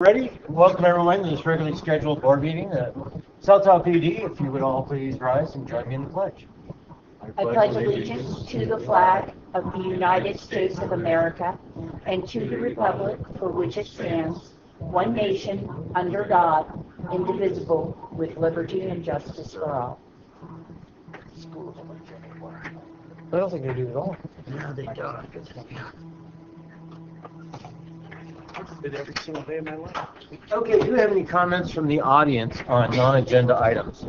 Ready? Welcome everyone to this regularly scheduled board meeting at South Tahoe PD. If you would all please rise and join me in the pledge. I pledge allegiance to the flag of the United States of America and to the republic for which it stands, one nation, under God, indivisible, with liberty and justice for all. I don't think they do at all. No, they don't. Did every single day of my life. Okay, do we have any comments from the audience on non-agenda items?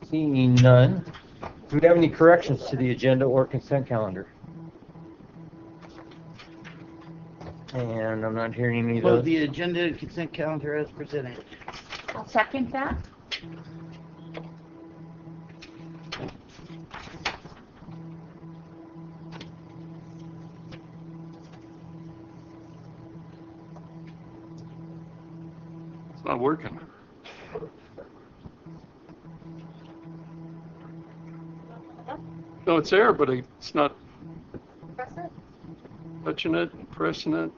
Seeing none. Do we have any corrections to the agenda or consent calendar? And I'm not hearing any of Well, those. the agenda and consent calendar as presented. I'll second that. It's not working. No, it's there, but it's not touching it, pressing it.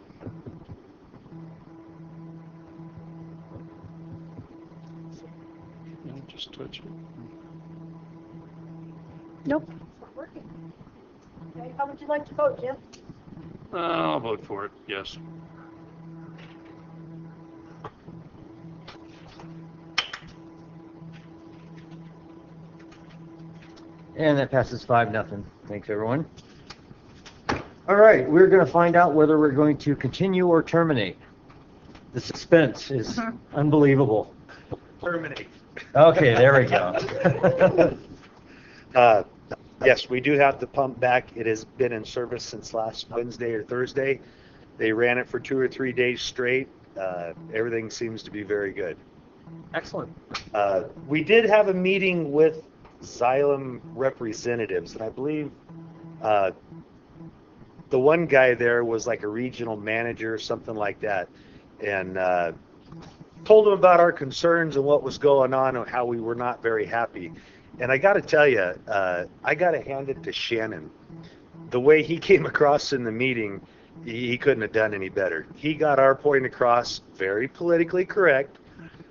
No, just touch it. Nope. It's not working. Okay, how would you like to vote, Jim? I'll vote for it, yes. And that passes 5-0. Thanks, everyone. All right, we're going to find out whether we're going to continue or terminate. The suspense is unbelievable. Terminate. Okay, there we go. Yes, we do have the pump back. It has been in service since last Wednesday or Thursday. They ran it for 2 or 3 days straight. Everything seems to be very good. Excellent. We did have a meeting with Xylem representatives, and I believe the one guy there was like a regional manager or something like that, and told him about our concerns and what was going on and how we were not very happy. And I got to tell you, I got to hand it to Shannon. The way he came across in the meeting, he couldn't have done any better. He got our point across, very politically correct,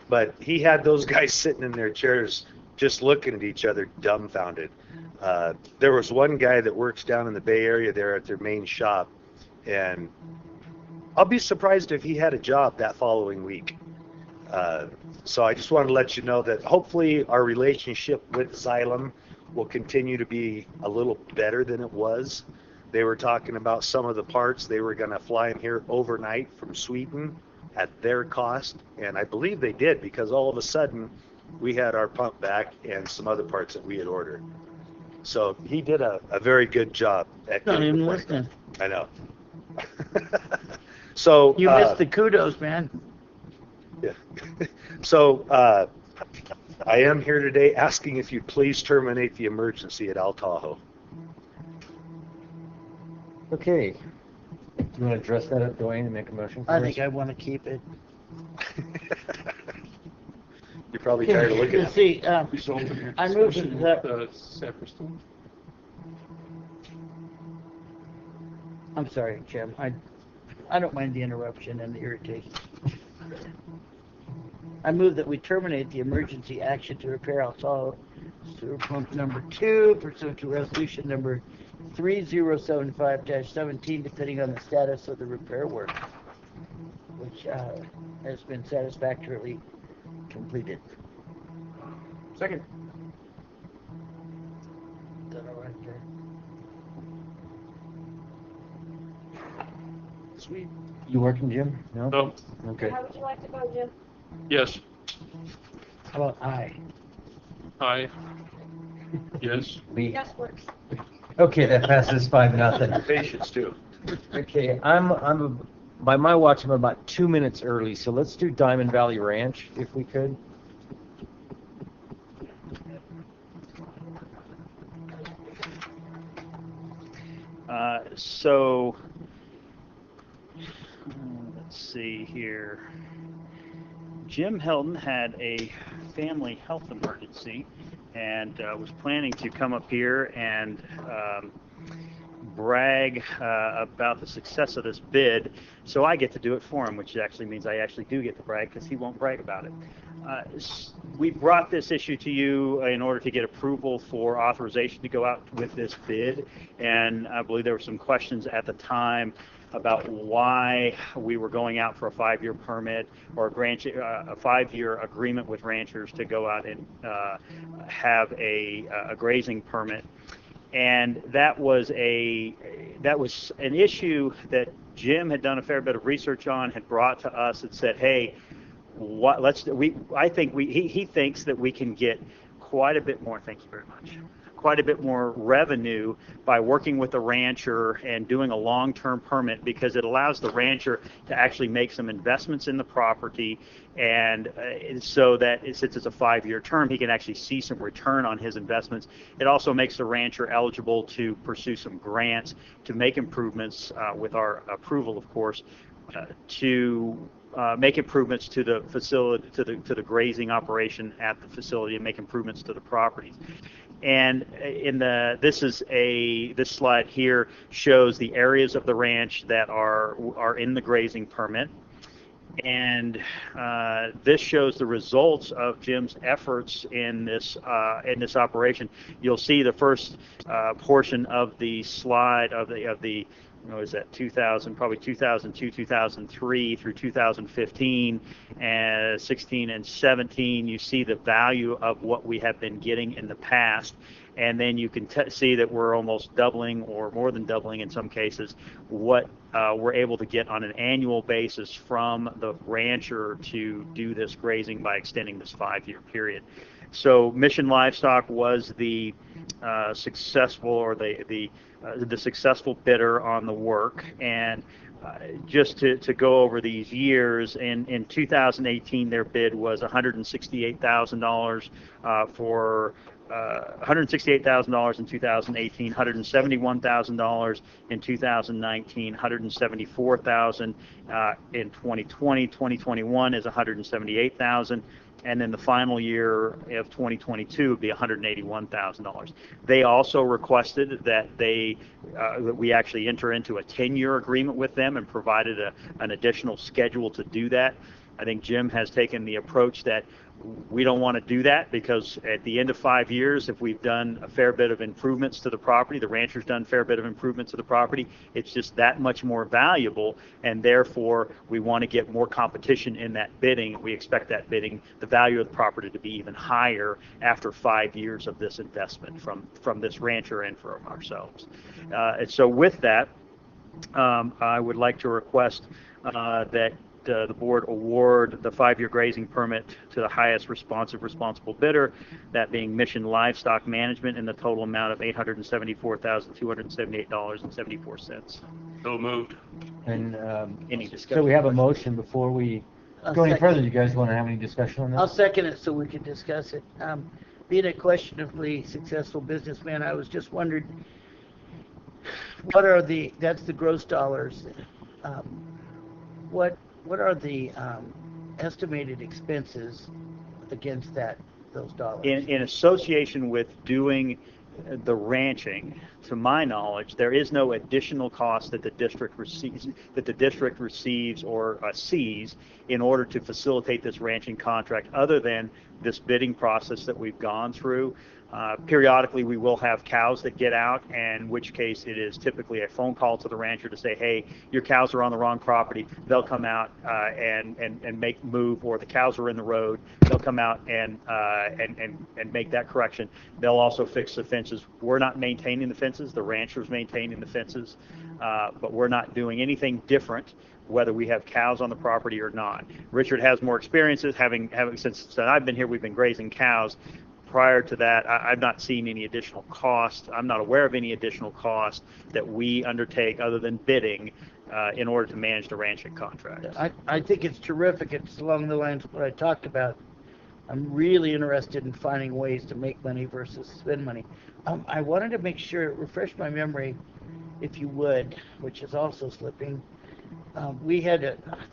but he had those guys sitting in their chairs just looking at each other dumbfounded. There was one guy that works down in the Bay Area there at their main shop, and I'll be surprised if he had a job that following week. So I just wanted to let you know that hopefully our relationship with Xylem will continue to be a little better than it was. They were talking about some of the parts. They were going to fly them here overnight from Sweden at their cost, and I believe they did, because all of a sudden we had our pump back and some other parts that we had ordered. So he did a very good job. Not even listening. I know. So You missed the kudos, man. yeah. So I am here today asking if you please terminate the emergency at Tahoe. Okay. Do you want to address that up, Dwayne, and make a motion? I think I want to keep it. You're probably tired of looking You at me. see, Please open your I moved discussion that- with Saperstein. I'm sorry, Jim. I don't mind the interruption and the irritation. I move that we terminate the emergency action to repair Tahoe sewer pump number 2 pursuant to resolution number 3075-17, depending on the status of the repair work, which has been satisfactorily completed. Second. Is that all right, Jay? Sweet. You working, Jim? No? No, Okay. How would you like to vote, Jim? yes, How about aye? aye, yes. Lee? Yes, works. Okay, that passes 5-0. Patience too. Okay, by my watch, I'm about 2 minutes early, so let's do Diamond Valley Ranch, if we could. Let's see here. Jim Helton had a family health emergency and was planning to come up here and brag about the success of this bid, so I get to do it for him, which actually means I actually do get to brag because he won't brag about it. We brought this issue to you in order to get approval for authorization to go out with this bid, and I believe there were some questions at the time about why we were going out for a 5-year permit or a 5-year agreement with ranchers to go out and have a grazing permit. And that was an issue that Jim had done a fair bit of research on, had brought to us and said, hey, he thinks that we can get quite a bit more, thank you very much, quite a bit more revenue by working with the rancher and doing a long-term permit, because it allows the rancher to actually make some investments in the property, and so that since it's a 5-year term, he can actually see some return on his investments. It also makes the rancher eligible to pursue some grants to make improvements, with our approval, of course, to make improvements to the facility, to the grazing operation at the facility, and make improvements to the properties. And this slide here shows the areas of the ranch that are in the grazing permit, and this shows the results of Jim's efforts in this operation. You'll see the first portion of the slide of the what is that, 2002, 2003 through 2015, and 16 and 17. You see the value of what we have been getting in the past, and then you can see that we're almost doubling, or more than doubling in some cases, what we're able to get on an annual basis from the rancher to do this grazing by extending this 5-year period. So Mission Livestock was the successful, or the successful bidder on the work. And just to go over these years, in 2018 their bid was $168,000 for $168,000 in 2018, $171,000 in 2019, $174,000 in 2020. 2021 is $178,000. And then the final year of 2022 would be $181,000. They also requested that that we actually enter into a 10-year agreement with them, and provided an additional schedule to do that. I think Jim has taken the approach that we don't want to do that, because at the end of 5 years, if we've done a fair bit of improvements to the property, the rancher's done a fair bit of improvements to the property, it's just that much more valuable, and therefore we want to get more competition in that bidding. We expect that bidding, the value of the property, to be even higher after 5 years of this investment from this rancher and from ourselves. And so with that, I would like to request that the board award the 5-year grazing permit to the highest responsible bidder, that being Mission Livestock Management, in the total amount of $874,278.74. So moved. And Any discussion? so we have a motion. Before we go any further, you guys want to have any discussion on this? I'll second it so we can discuss it. Being a questionably successful businessman, I was just wondering, that's the gross dollars. What are the estimated expenses against those dollars? In association with doing the ranching, to my knowledge, there is no additional cost that the district receives or sees in order to facilitate this ranching contract, other than this bidding process that we've gone through. Periodically, we will have cows that get out, in which case it is typically a phone call to the rancher to say, hey, your cows are on the wrong property. They'll come out and move, or the cows are in the road. They'll come out and make that correction. They'll also fix the fences. We're not maintaining the fences. The rancher's maintaining the fences, but we're not doing anything different whether we have cows on the property or not. Richard has more experiences, having since I've been here, we've been grazing cows. Prior to that, I've not seen any additional cost. I'm not aware of any additional cost that we undertake other than bidding in order to manage the ranching contract. I think it's terrific. It's along the lines of what I talked about. I'm really interested in finding ways to make money versus spend money. I wanted to make sure, refresh my memory, if you would, which is also slipping. I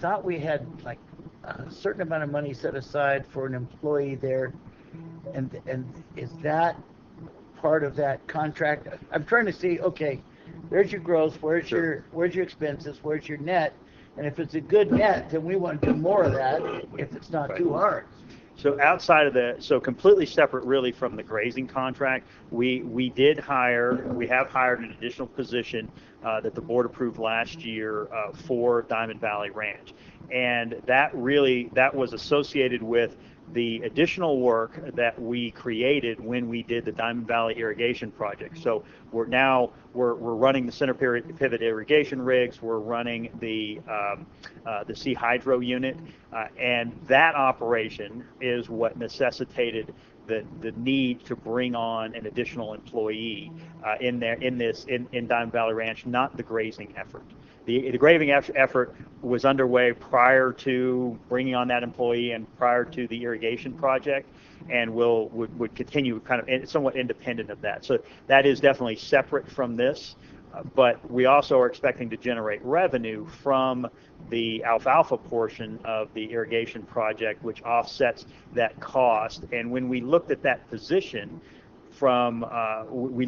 thought we had like a certain amount of money set aside for an employee there. And is that part of that contract? I'm trying to see, okay, There's your gross. Where's Sure. your expenses? Where's your net? And if it's a good net, then we want to do more of that. If it's not too hard. So outside of so completely separate really from the grazing contract, we have hired an additional position that the board approved last year for Diamond Valley Ranch. And that was associated with the additional work that we created when we did the Diamond Valley irrigation project. So we're running the center pivot irrigation rigs. We're running the sea hydro unit, and that operation is what necessitated the need to bring on an additional employee in Diamond Valley Ranch, not the grazing effort. The grazing effort was underway prior to bringing on that employee and prior to the irrigation project, and would continue kind of somewhat independent of that. So that is definitely separate from this, but we also are expecting to generate revenue from the alfalfa portion of the irrigation project, which offsets that cost. And when we looked at that position, we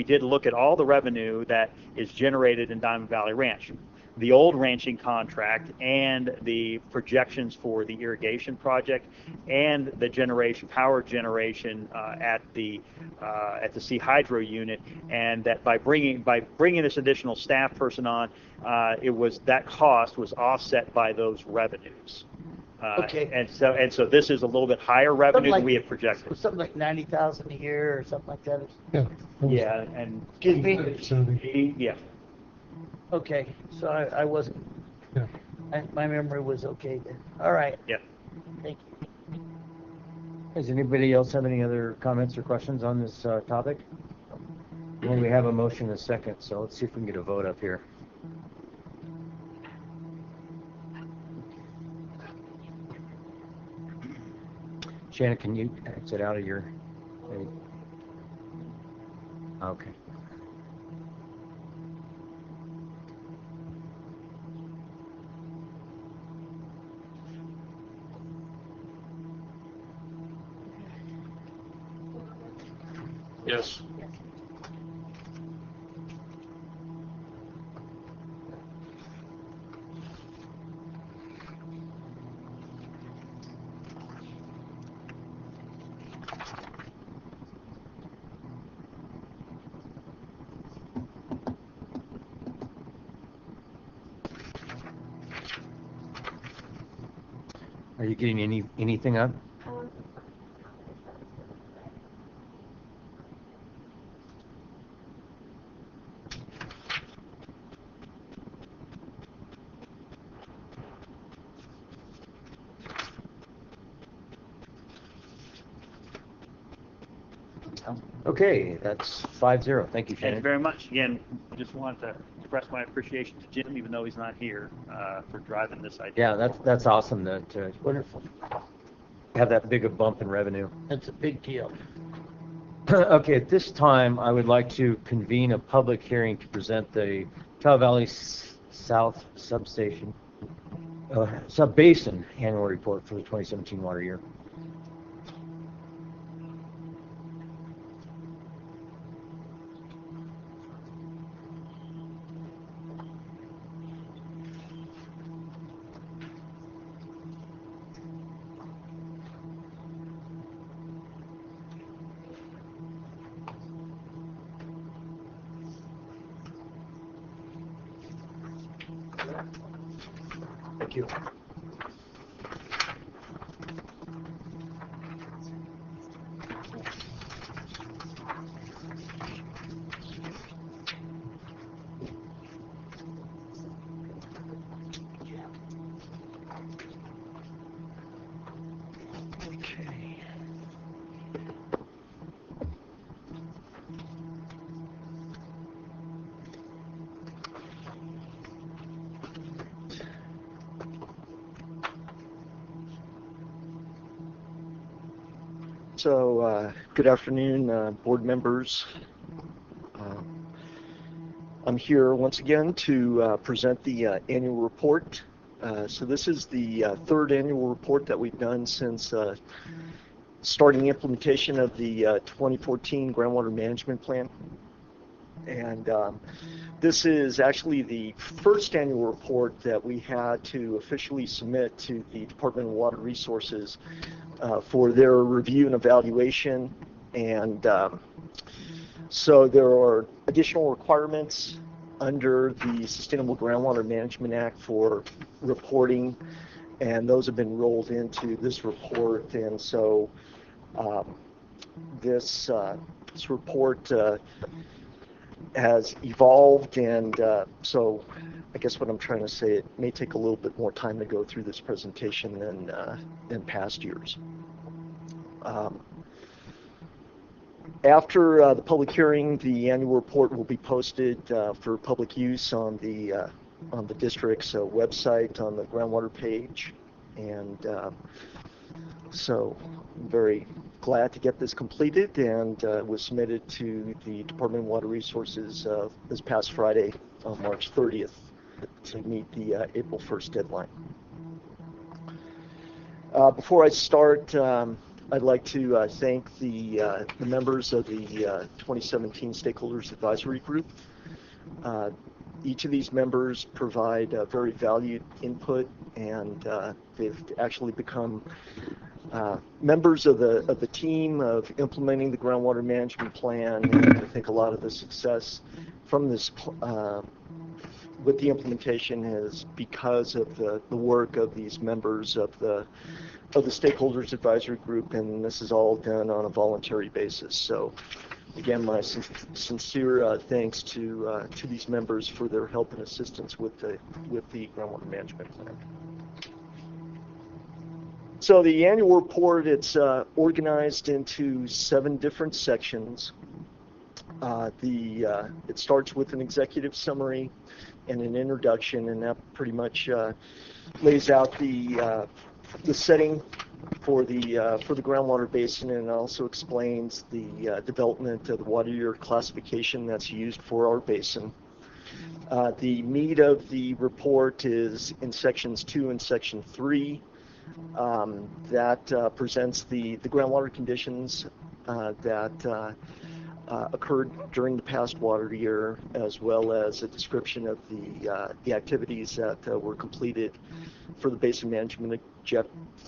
did look at all the revenue that is generated in Diamond Valley Ranch, the old ranching contract, and the projections for the irrigation project, and the power generation at the sea hydro unit, and that by bringing this additional staff person on, that cost was offset by those revenues. Okay. And so this is a little bit higher revenue than we had projected. Something like 90,000 a year or something like that. Yeah. Yeah, and Excuse me. yeah. Okay, so I wasn't. Yeah. My memory was okay then. All right. Yeah. Thank you. Does anybody else have any other comments or questions on this topic? Well, we have a motion and a second, so let's see if we can get a vote up here. Shannon, can you exit out of your... Okay. Yes. Are you getting anything up? Okay, that's 5-0. Thank you, Thank Shannon. you very much. Again, just wanted to express my appreciation to Jim, even though he's not here, for driving this idea. Yeah, that's awesome that Wonderful. have that big a bump in revenue. That's a big deal. Okay, at this time, I would like to convene a public hearing to present the Tahoe Valley South Subbasin Annual Report for the 2017 water year. Thank you. So, good afternoon, board members. I'm here once again to present the annual report. So this is the third annual report that we've done since starting the implementation of the 2014 groundwater management plan. And this is actually the first annual report that we had to officially submit to the Department of Water Resources for their review and evaluation. And so there are additional requirements under the Sustainable Groundwater Management Act for reporting, and those have been rolled into this report. And so this report has evolved, and so I guess what I'm trying to say, it may take a little bit more time to go through this presentation than past years. After the public hearing, the annual report will be posted for public use on the district's website on the groundwater page, and so I'm very glad to get this completed, and was submitted to the Department of Water Resources this past Friday, on March 30th, to meet the April 1st deadline. Before I start, I'd like to thank the members of the 2017 Stakeholders Advisory Group. Each of these members provide very valued input, and they've actually become members of the team of implementing the groundwater management plan. And I think a lot of the success from this with the implementation is because of the work of these members of the Stakeholders Advisory Group, and this is all done on a voluntary basis. So again, my sincere thanks to these members for their help and assistance with the groundwater management plan. So the annual report, it's organized into 7 different sections. It starts with an executive summary and an introduction, and that pretty much lays out the setting for the groundwater basin, and also explains the development of the water year classification that's used for our basin. The meat of the report is in sections 2 and section 3. That presents the groundwater conditions that occurred during the past water year, as well as a description of the activities that were completed for the basin management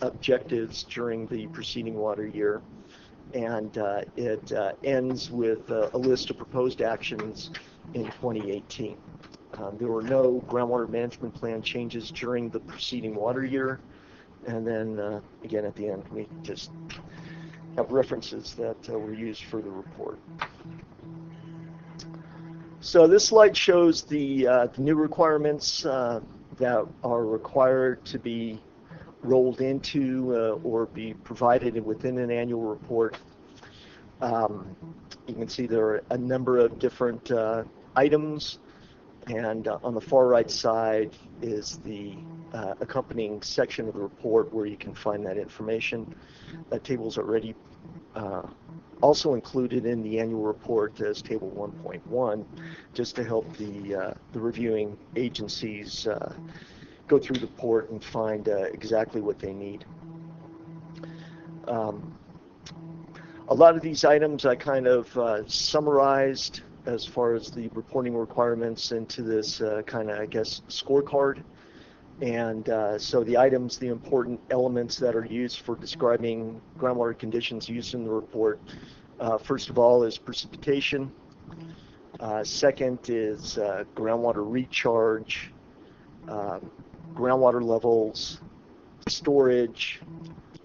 objectives during the preceding water year. And it ends with a list of proposed actions in 2018. There were no groundwater management plan changes during the preceding water year. And then again at the end, we just have references that were used for the report. So this slide shows the new requirements that are required to be rolled into or be provided within an annual report. You can see there are a number of different items, and on the far right side is the accompanying section of the report where you can find that information. That table is already also included in the annual report as table 1.1, just to help the reviewing agencies go through the report and find exactly what they need. A lot of these items I kind of summarized as far as the reporting requirements into this kind of, I guess, scorecard. And so the items, the important elements that are used for describing groundwater conditions used in the report, first of all, is precipitation. Second is groundwater recharge, groundwater levels, storage,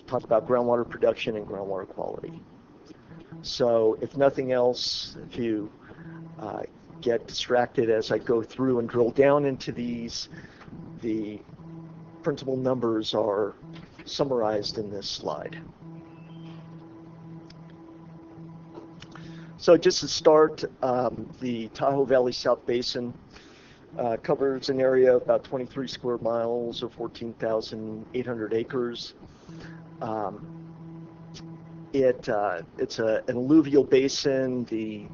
talk about groundwater production and groundwater quality. So if nothing else, if you get distracted as I go through and drill down into these, the principal numbers are summarized in this slide. So just to start, the Tahoe Valley South Basin covers an area of about 23 square miles or 14,800 acres. It's an alluvial basin. The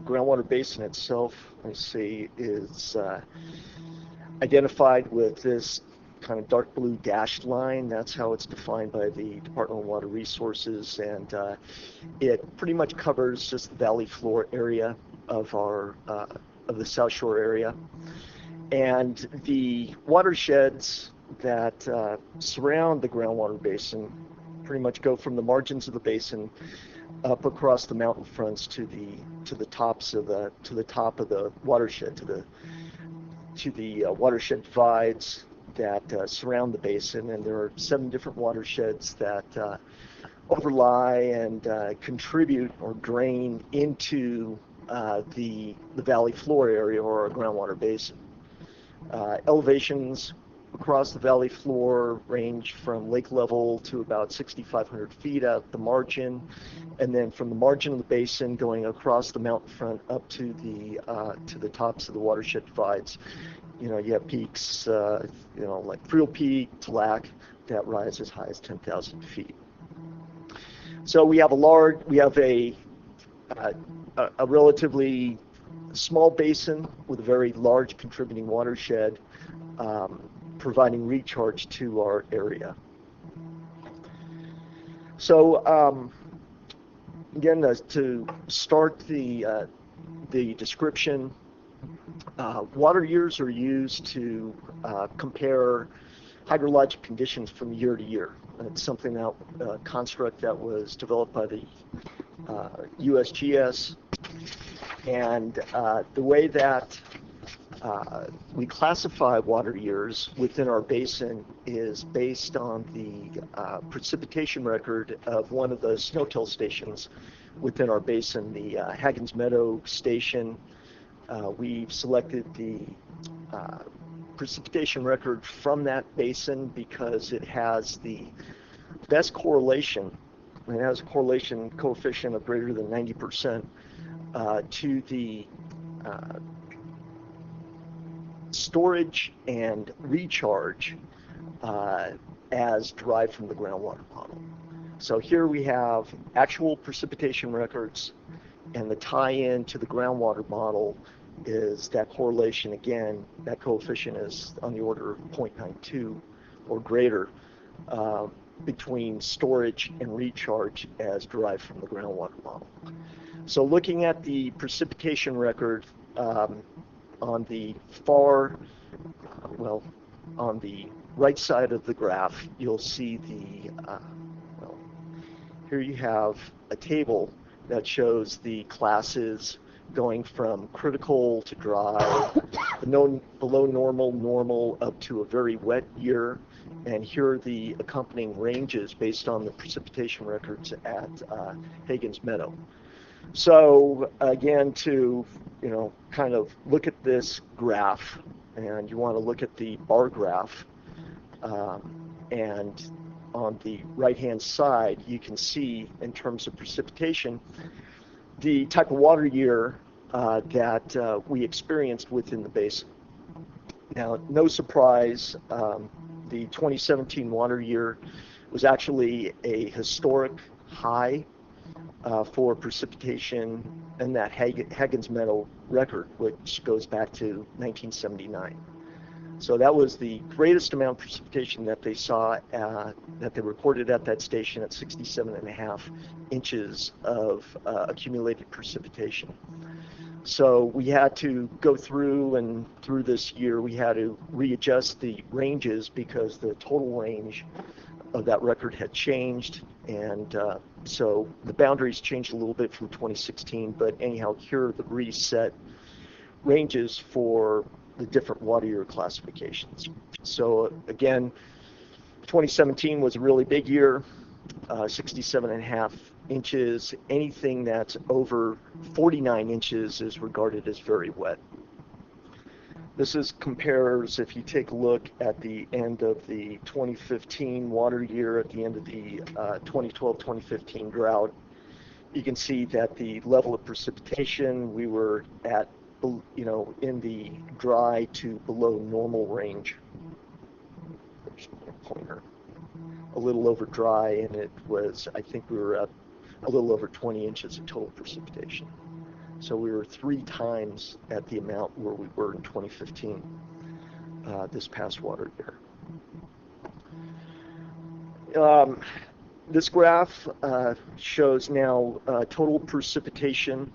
groundwater basin itself, I see, is identified with this kind of dark blue dashed line. That's how it's defined by the Department of Water Resources, and it pretty much covers just the valley floor area. of our of the South Shore area, and the watersheds that surround the groundwater basin pretty much go from the margins of the basin up across the mountain fronts to the tops of the top of the watershed, to the watershed divides that surround the basin. And there are 7 different watersheds that overlie and contribute or drain into the valley floor area or our groundwater basin. Elevations across the valley floor range from lake level to about 6,500 feet at the margin, and then from the margin of the basin going across the mountain front up to the tops of the watershed divides. You know, you have peaks, like Freel Peak, Tlac, that rise as high as 10,000 feet. So we have a relatively small basin with a very large contributing watershed, providing recharge to our area. So again, to start the description, water years are used to compare hydrologic conditions from year to year. It's something that construct that was developed by the USGS, and the way that we classify water years within our basin is based on the precipitation record of one of the snowtail stations within our basin, the Haggins Meadow Station. We've selected the precipitation record from that basin because it has the best correlation. It has a correlation coefficient of greater than 90% to the storage and recharge as derived from the groundwater model. So here we have actual precipitation records, and the tie-in to the groundwater model is that correlation. Again, that coefficient is on the order of 0.92 or greater between storage and recharge as derived from the groundwater model. So looking at the precipitation record on the on the right side of the graph, you'll see here you have a table that shows the classes going from critical to dry, below normal, normal, up to a very wet year. And here are the accompanying ranges based on the precipitation records at Haggins Meadow. So again, to kind of look at this graph, and you want to look at the bar graph, and on the right-hand side, you can see in terms of precipitation the type of water year that we experienced within the basin. Now, no surprise, the 2017 water year was actually a historic high for precipitation in that Haggins Meadow record, which goes back to 1979. So that was the greatest amount of precipitation that they saw, that they recorded at that station, at 67.5 inches of accumulated precipitation. So we had to go through this year, we had to readjust the ranges because the total range of that record had changed. And so the boundaries changed a little bit from 2016, but anyhow, here are the reset ranges for the different water year classifications. So again, 2017 was a really big year, 67.5 inches. Anything that's over 49 inches is regarded as very wet. This compares, if you take a look at the end of the 2015 water year, at the end of the 2012-2015 drought, you can see that the level of precipitation, we were at, in the dry to below normal range. There's my pointer. A little over dry, and it was, I think we were at a little over 20 inches of total precipitation. So we were 3 times at the amount where we were in 2015, this past water year. This graph shows now total precipitation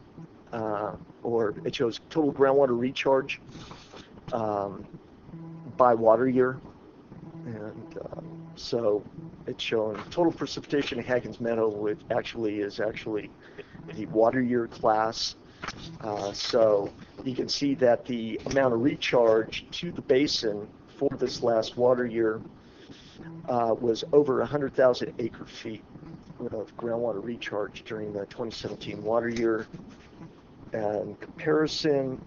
or it shows total groundwater recharge by water year. And so it's showing total precipitation in Hagen's Meadow, which actually is the water year class. So you can see that the amount of recharge to the basin for this last water year was over 100,000 acre feet of groundwater recharge during the 2017 water year. And in comparison,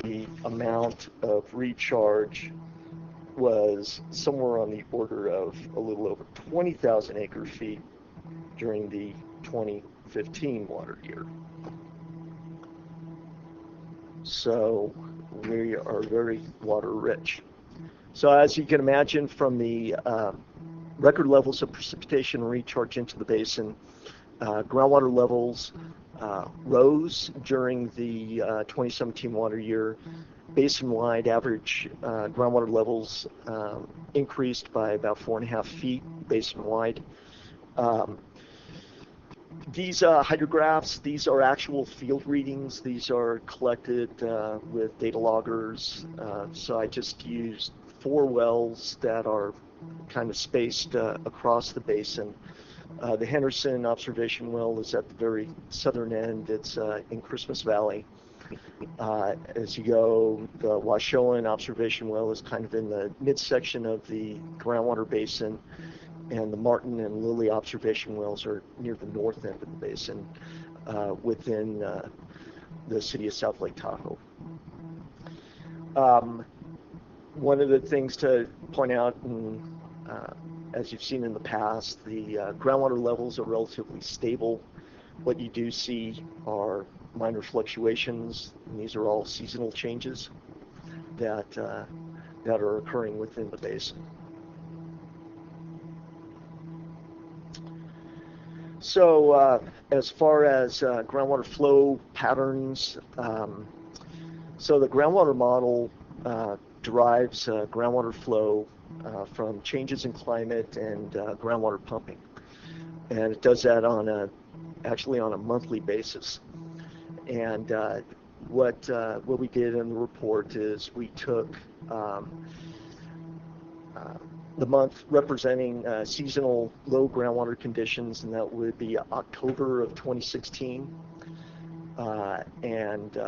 the amount of recharge was somewhere on the order of a little over 20,000 acre feet during the 2015 water year. So we are very water rich. So as you can imagine from the record levels of precipitation and recharge into the basin, groundwater levels rose during the 2017 water year. Basin-wide average groundwater levels increased by about 4.5 feet basin-wide. These hydrographs, these are actual field readings. These are collected with data loggers. So I just used 4 wells that are kind of spaced across the basin. The Henderson observation well is at the very southern end. It's in Christmas Valley. As you go, the Washoan observation well is kind of in the midsection of the groundwater basin, and the Martin and Lily observation wells are near the north end of the basin within the city of South Lake Tahoe. One of the things to point out, and as you've seen in the past, the groundwater levels are relatively stable. What you do see are minor fluctuations, and these are all seasonal changes that are occurring within the basin. So as far as groundwater flow patterns, so the groundwater model derives groundwater flow from changes in climate and groundwater pumping, and it does that actually on a monthly basis. And what we did in the report is we took the month representing seasonal low groundwater conditions, and that would be October of 2016, and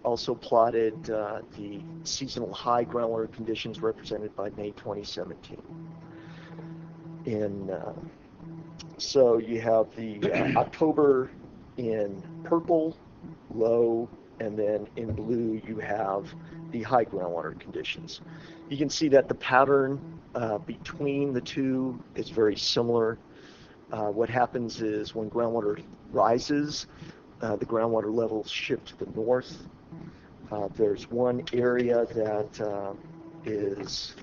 also plotted the seasonal high groundwater conditions represented by May 2017. So you have the October in purple, low, and then in blue you have the high groundwater conditions. You can see that the pattern between the two is very similar. What happens is when groundwater rises, the groundwater levels shift to the north. There's one area that is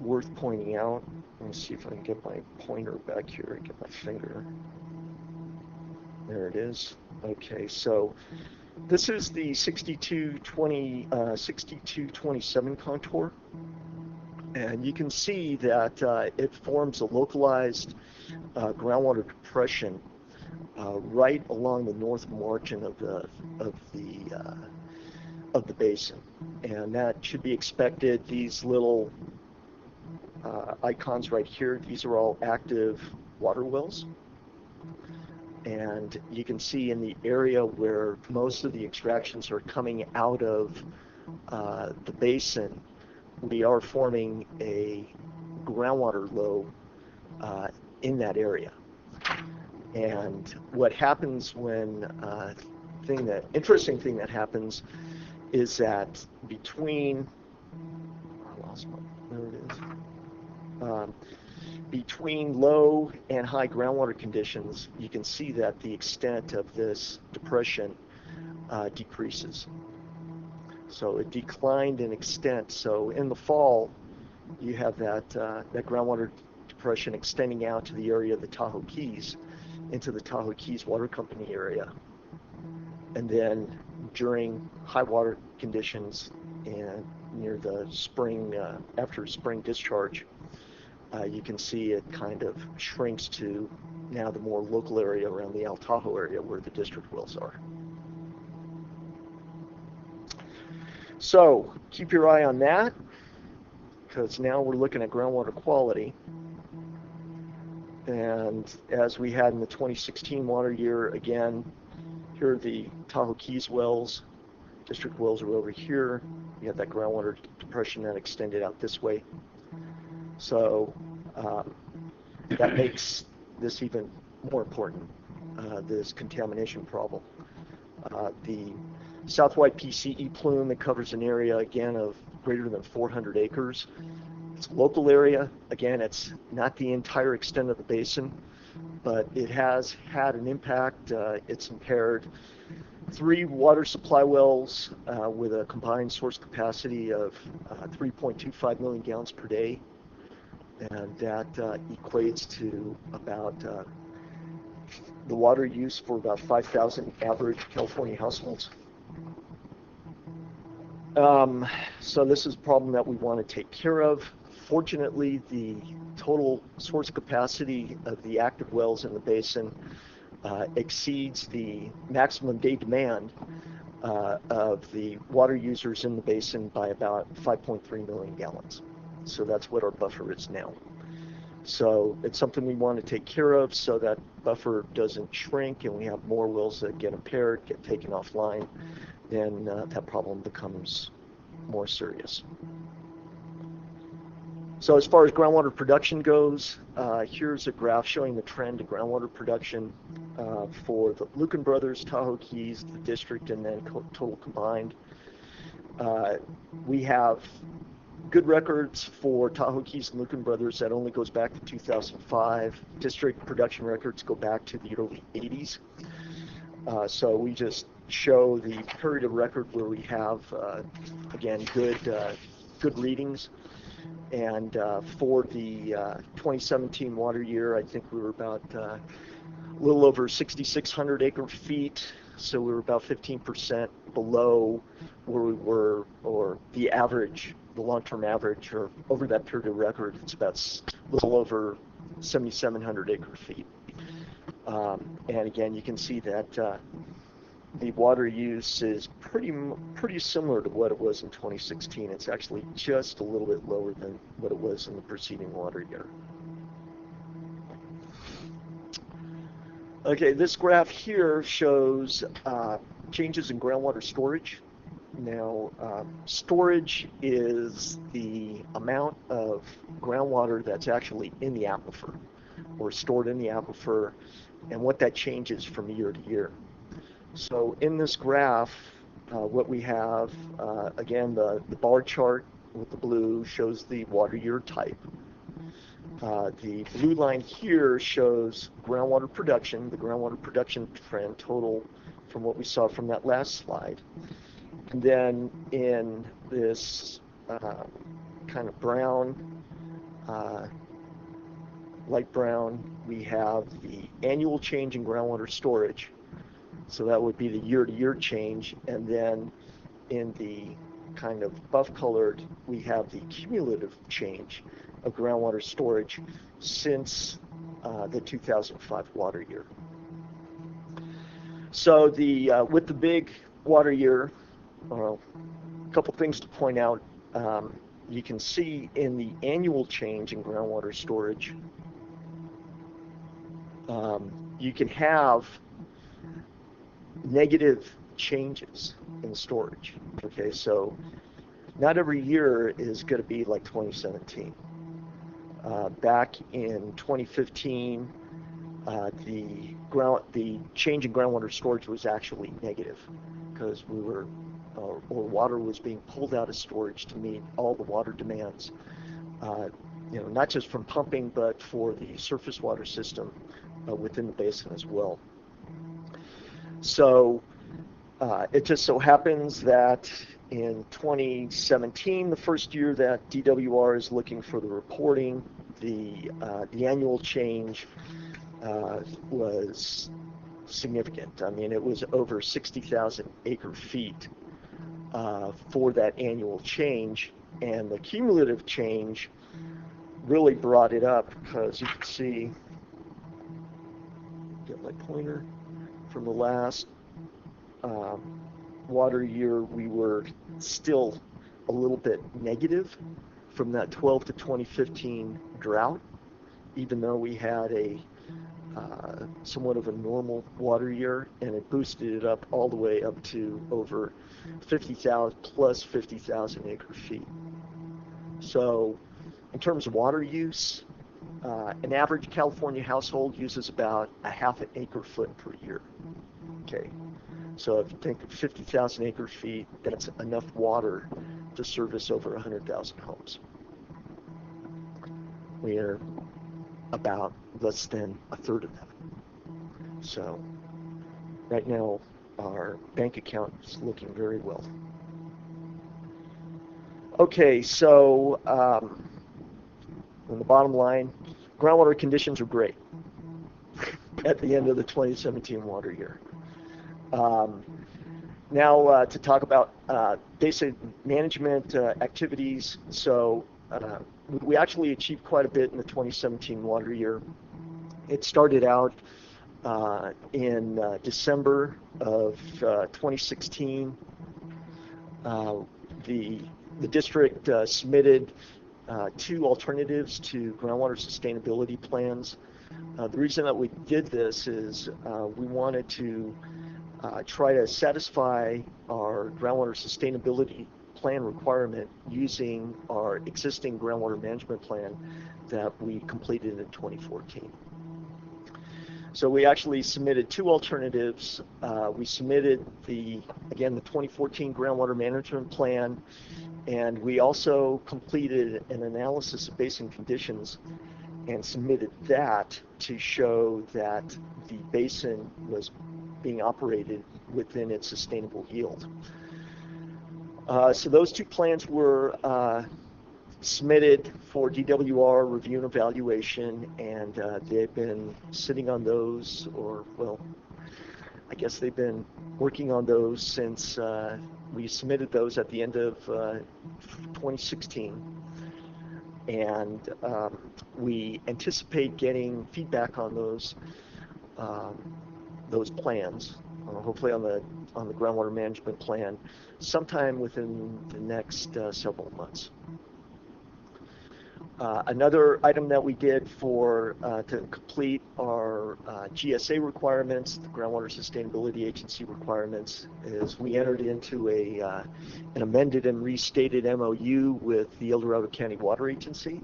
worth pointing out. Let me see if I can get my pointer back here and get my finger. There it is. Okay, so this is the 6227 contour, and you can see that it forms a localized groundwater depression right along the north margin of the basin, and that should be expected. These little icons right here, these are all active water wells. And you can see in the area where most of the extractions are coming out of the basin, we are forming a groundwater low in that area. And what happens when, interesting thing that happens is that between, between low and high groundwater conditions, you can see that the extent of this depression decreases. So it declined in extent. So in the fall, you have that groundwater depression extending out to the area of the Tahoe Keys, into the Tahoe Keys Water Company area. And then during high water conditions and near the spring, after spring discharge, you can see it kind of shrinks to now the more local area around the El Tahoe area where the district wells are. So keep your eye on that, because now we're looking at groundwater quality. And as we had in the 2016 water year, again, here are the Tahoe Keys wells. District wells are over here. You have that groundwater depression that extended out this way. So that makes this even more important, this contamination problem. The South White PCE plume, it covers an area, again, of greater than 400 acres. It's a local area. Again, it's not the entire extent of the basin, but it has had an impact. It's impaired 3 water supply wells with a combined source capacity of 3.25 million gallons per day. And that equates to about the water use for about 5,000 average California households. So this is a problem that we want to take care of. Fortunately, the total source capacity of the active wells in the basin exceeds the maximum day demand of the water users in the basin by about 5.3 million gallons. So that's what our buffer is now. So it's something we want to take care of so that buffer doesn't shrink and we have more wells that get impaired, get taken offline, then that problem becomes more serious. So as far as groundwater production goes, here's a graph showing the trend of groundwater production for the Lucan Brothers, Tahoe Keys, the district, and then total combined. We have good records for Tahoe Keys and Lucan Brothers. That only goes back to 2005. District production records go back to the early 80s. So we just show the period of record where we have, again, good readings. And for the 2017 water year, I think we were about a little over 6,600 acre feet. So we were about 15% below where we were, or the average, the long-term average, or over that period of record, it's about a little over 7,700 acre feet. And again, you can see that the water use is pretty similar to what it was in 2016. It's actually just a little bit lower than what it was in the preceding water year. Okay, this graph here shows changes in groundwater storage. Now, storage is the amount of groundwater that's actually in the aquifer or stored in the aquifer, and what that changes from year to year. So in this graph, what we have, again, the bar chart with the blue shows the water year type. The blue line here shows groundwater production, the groundwater production trend total from what we saw from that last slide. And then in this kind of brown, light brown, we have the annual change in groundwater storage. So that would be the year-to-year change. And then in the kind of buff colored, we have the cumulative change of groundwater storage since the 2005 water year. So the with the big water year, a couple things to point out. You can see in the annual change in groundwater storage, you can have negative changes in storage. Okay, so not every year is going to be like 2017. Back in 2015, the change in groundwater storage was actually negative because we were, or water was being pulled out of storage to meet all the water demands. Not just from pumping, but for the surface water system within the basin as well. So it just so happens that in 2017, the first year that DWR is looking for the reporting, the annual change was significant. I mean, it was over 60,000 acre feet for that annual change, and the cumulative change really brought it up because you can see, get my pointer, from the last water year, we were still a little bit negative from that 12 to 2015 drought, even though we had a somewhat of a normal water year, and it boosted it up all the way up to over 50,000 plus 50,000 acre feet. So in terms of water use, an average California household uses about a half an acre foot per year. Okay, so if you think of 50,000 acre feet, that's enough water to service over 100,000 homes. We are about less than a third of that. So right now our bank account is looking very well. Okay, so on the bottom line, groundwater conditions are great at the end of the 2017 water year. Now to talk about basic management activities. So we actually achieved quite a bit in the 2017 water year. It started out in December of 2016. The district submitted 2 alternatives to groundwater sustainability plans. The reason that we did this is we wanted to try to satisfy our groundwater sustainability plan requirement using our existing groundwater management plan that we completed in 2014. So we actually submitted 2 alternatives. We submitted the 2014 groundwater management plan, and we also completed an analysis of basin conditions and submitted that to show that the basin was being operated within its sustainable yield. So those 2 plans were submitted for DWR review and evaluation, and they've been sitting on those, or well, I guess they've been working on those since we submitted those at the end of 2016. And we anticipate getting feedback on those plans, hopefully on the groundwater management plan, sometime within the next several months. Another item that we did to complete our GSA requirements, the Groundwater Sustainability Agency requirements, is we entered into an amended and restated MOU with the El Dorado County Water Agency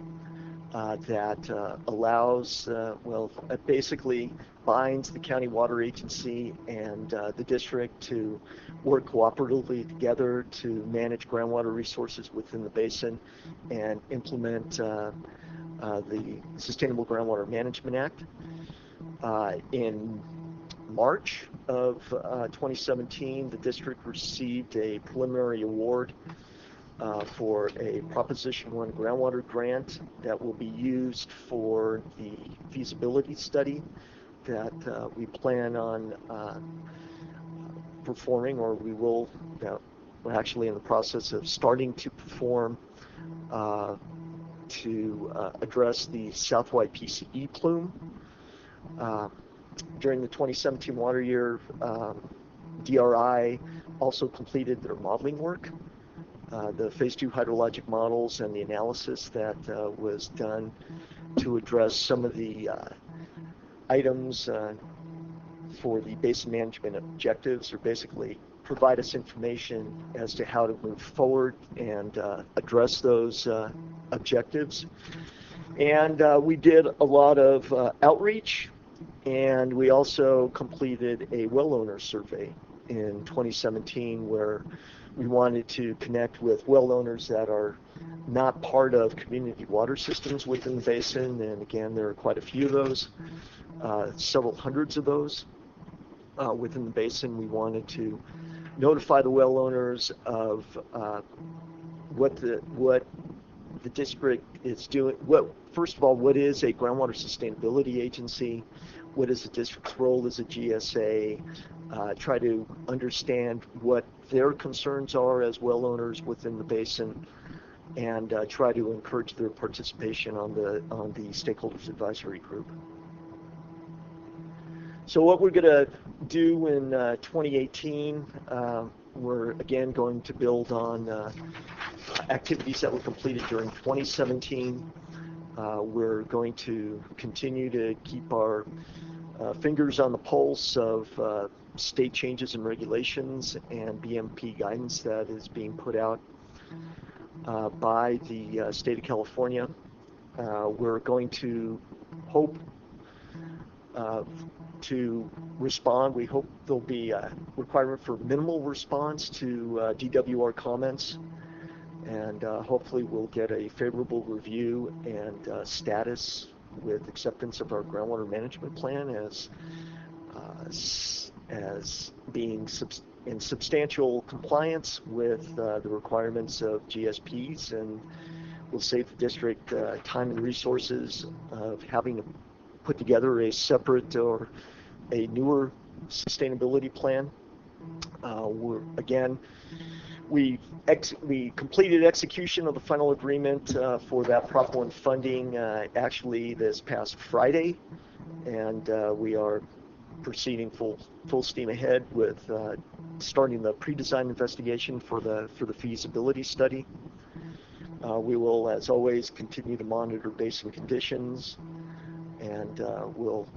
that allows, it basically binds the county water agency and the district to work cooperatively together to manage groundwater resources within the basin and implement the Sustainable Groundwater Management Act. In March of 2017, the district received a preliminary award for a Proposition 1 groundwater grant that will be used for the feasibility study that we plan on performing, or we're actually in the process of starting to perform to address the Southwide PCE plume. During the 2017 water year, DRI also completed their modeling work. The Phase 2 hydrologic models and the analysis that was done to address some of the items for the basin management objectives, or basically provide us information as to how to move forward and address those objectives. And we did a lot of outreach, and we also completed a well owner survey in 2017 where we wanted to connect with well owners that are not part of community water systems within the basin, and again, there are quite a few of those, several hundreds of those within the basin. We wanted to notify the well owners of what the district is doing. First of all, what is a groundwater sustainability agency? What is the district's role as a GSA? Try to understand what their concerns are as well owners within the basin, and try to encourage their participation on the stakeholders advisory group. So what we're going to do in 2018, we're again going to build on activities that were completed during 2017. We're going to continue to keep our fingers on the pulse of state changes and regulations and BMP guidance that is being put out by the state of California. We're going to hope to respond. We hope there'll be a requirement for minimal response to DWR comments, and hopefully we'll get a favorable review and status with acceptance of our groundwater management plan as being in substantial compliance with the requirements of GSPs, and will save the district time and resources of having to put together a separate or a newer sustainability plan. We completed execution of the final agreement for that Prop 1 funding actually this past Friday, and we are proceeding full steam ahead with starting the pre-design investigation for the feasibility study. We will, as always, continue to monitor basin conditions, and we'll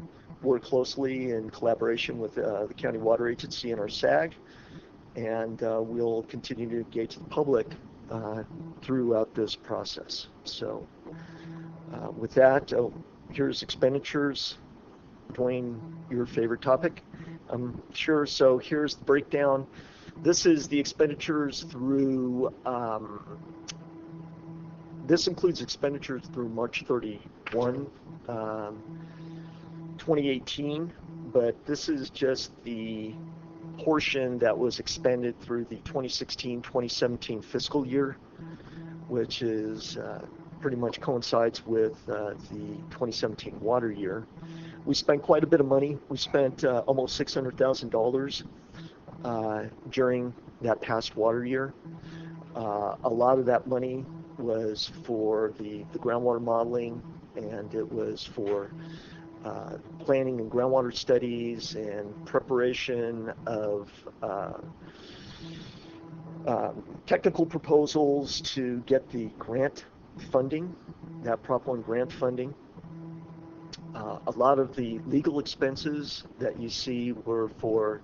work closely in collaboration with the County Water Agency and our SAG, and we'll continue to engage the public throughout this process. So with that, here's expenditures. Dwayne, your favorite topic, I'm sure. So here's the breakdown. This is the expenditures through, this includes expenditures through March 31, 2018, but this is just the portion that was expended through the 2016-2017 fiscal year, which is pretty much coincides with the 2017 water year. We spent quite a bit of money. We spent almost $600,000 during that past water year. A lot of that money was for the groundwater modeling, and it was for planning and groundwater studies and preparation of technical proposals to get the grant funding, that Prop 1 grant funding. A lot of the legal expenses that you see were for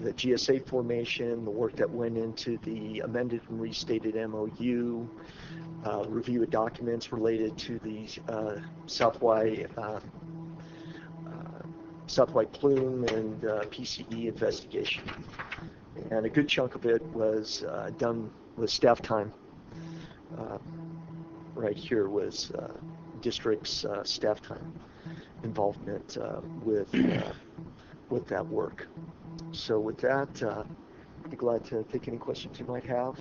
the GSA formation, the work that went into the amended and restated MOU, review of documents related to the Southwide plume and PCE investigation. And a good chunk of it was done with staff time. Right here was district's staff time involvement with that work. So with that, I'd be glad to take any questions you might have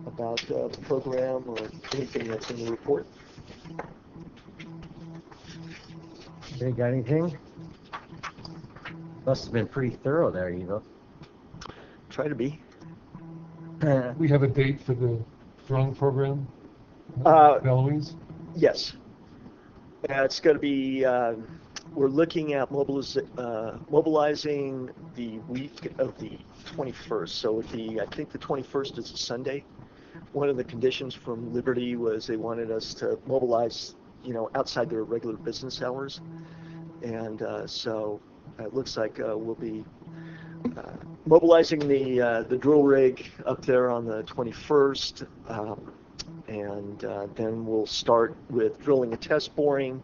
about the program or anything that's in the report. They got anything? Must have been pretty thorough there, Evo. Try to be. We have a date for the drone program? Eloise? Yes. It's going to be, we're looking at mobilizing the week of the 21st. So I think the 21st is a Sunday. One of the conditions from Liberty was they wanted us to mobilize, outside their regular business hours. And so it looks like we'll be mobilizing the drill rig up there on the 21st. And then we'll start with drilling a test boring.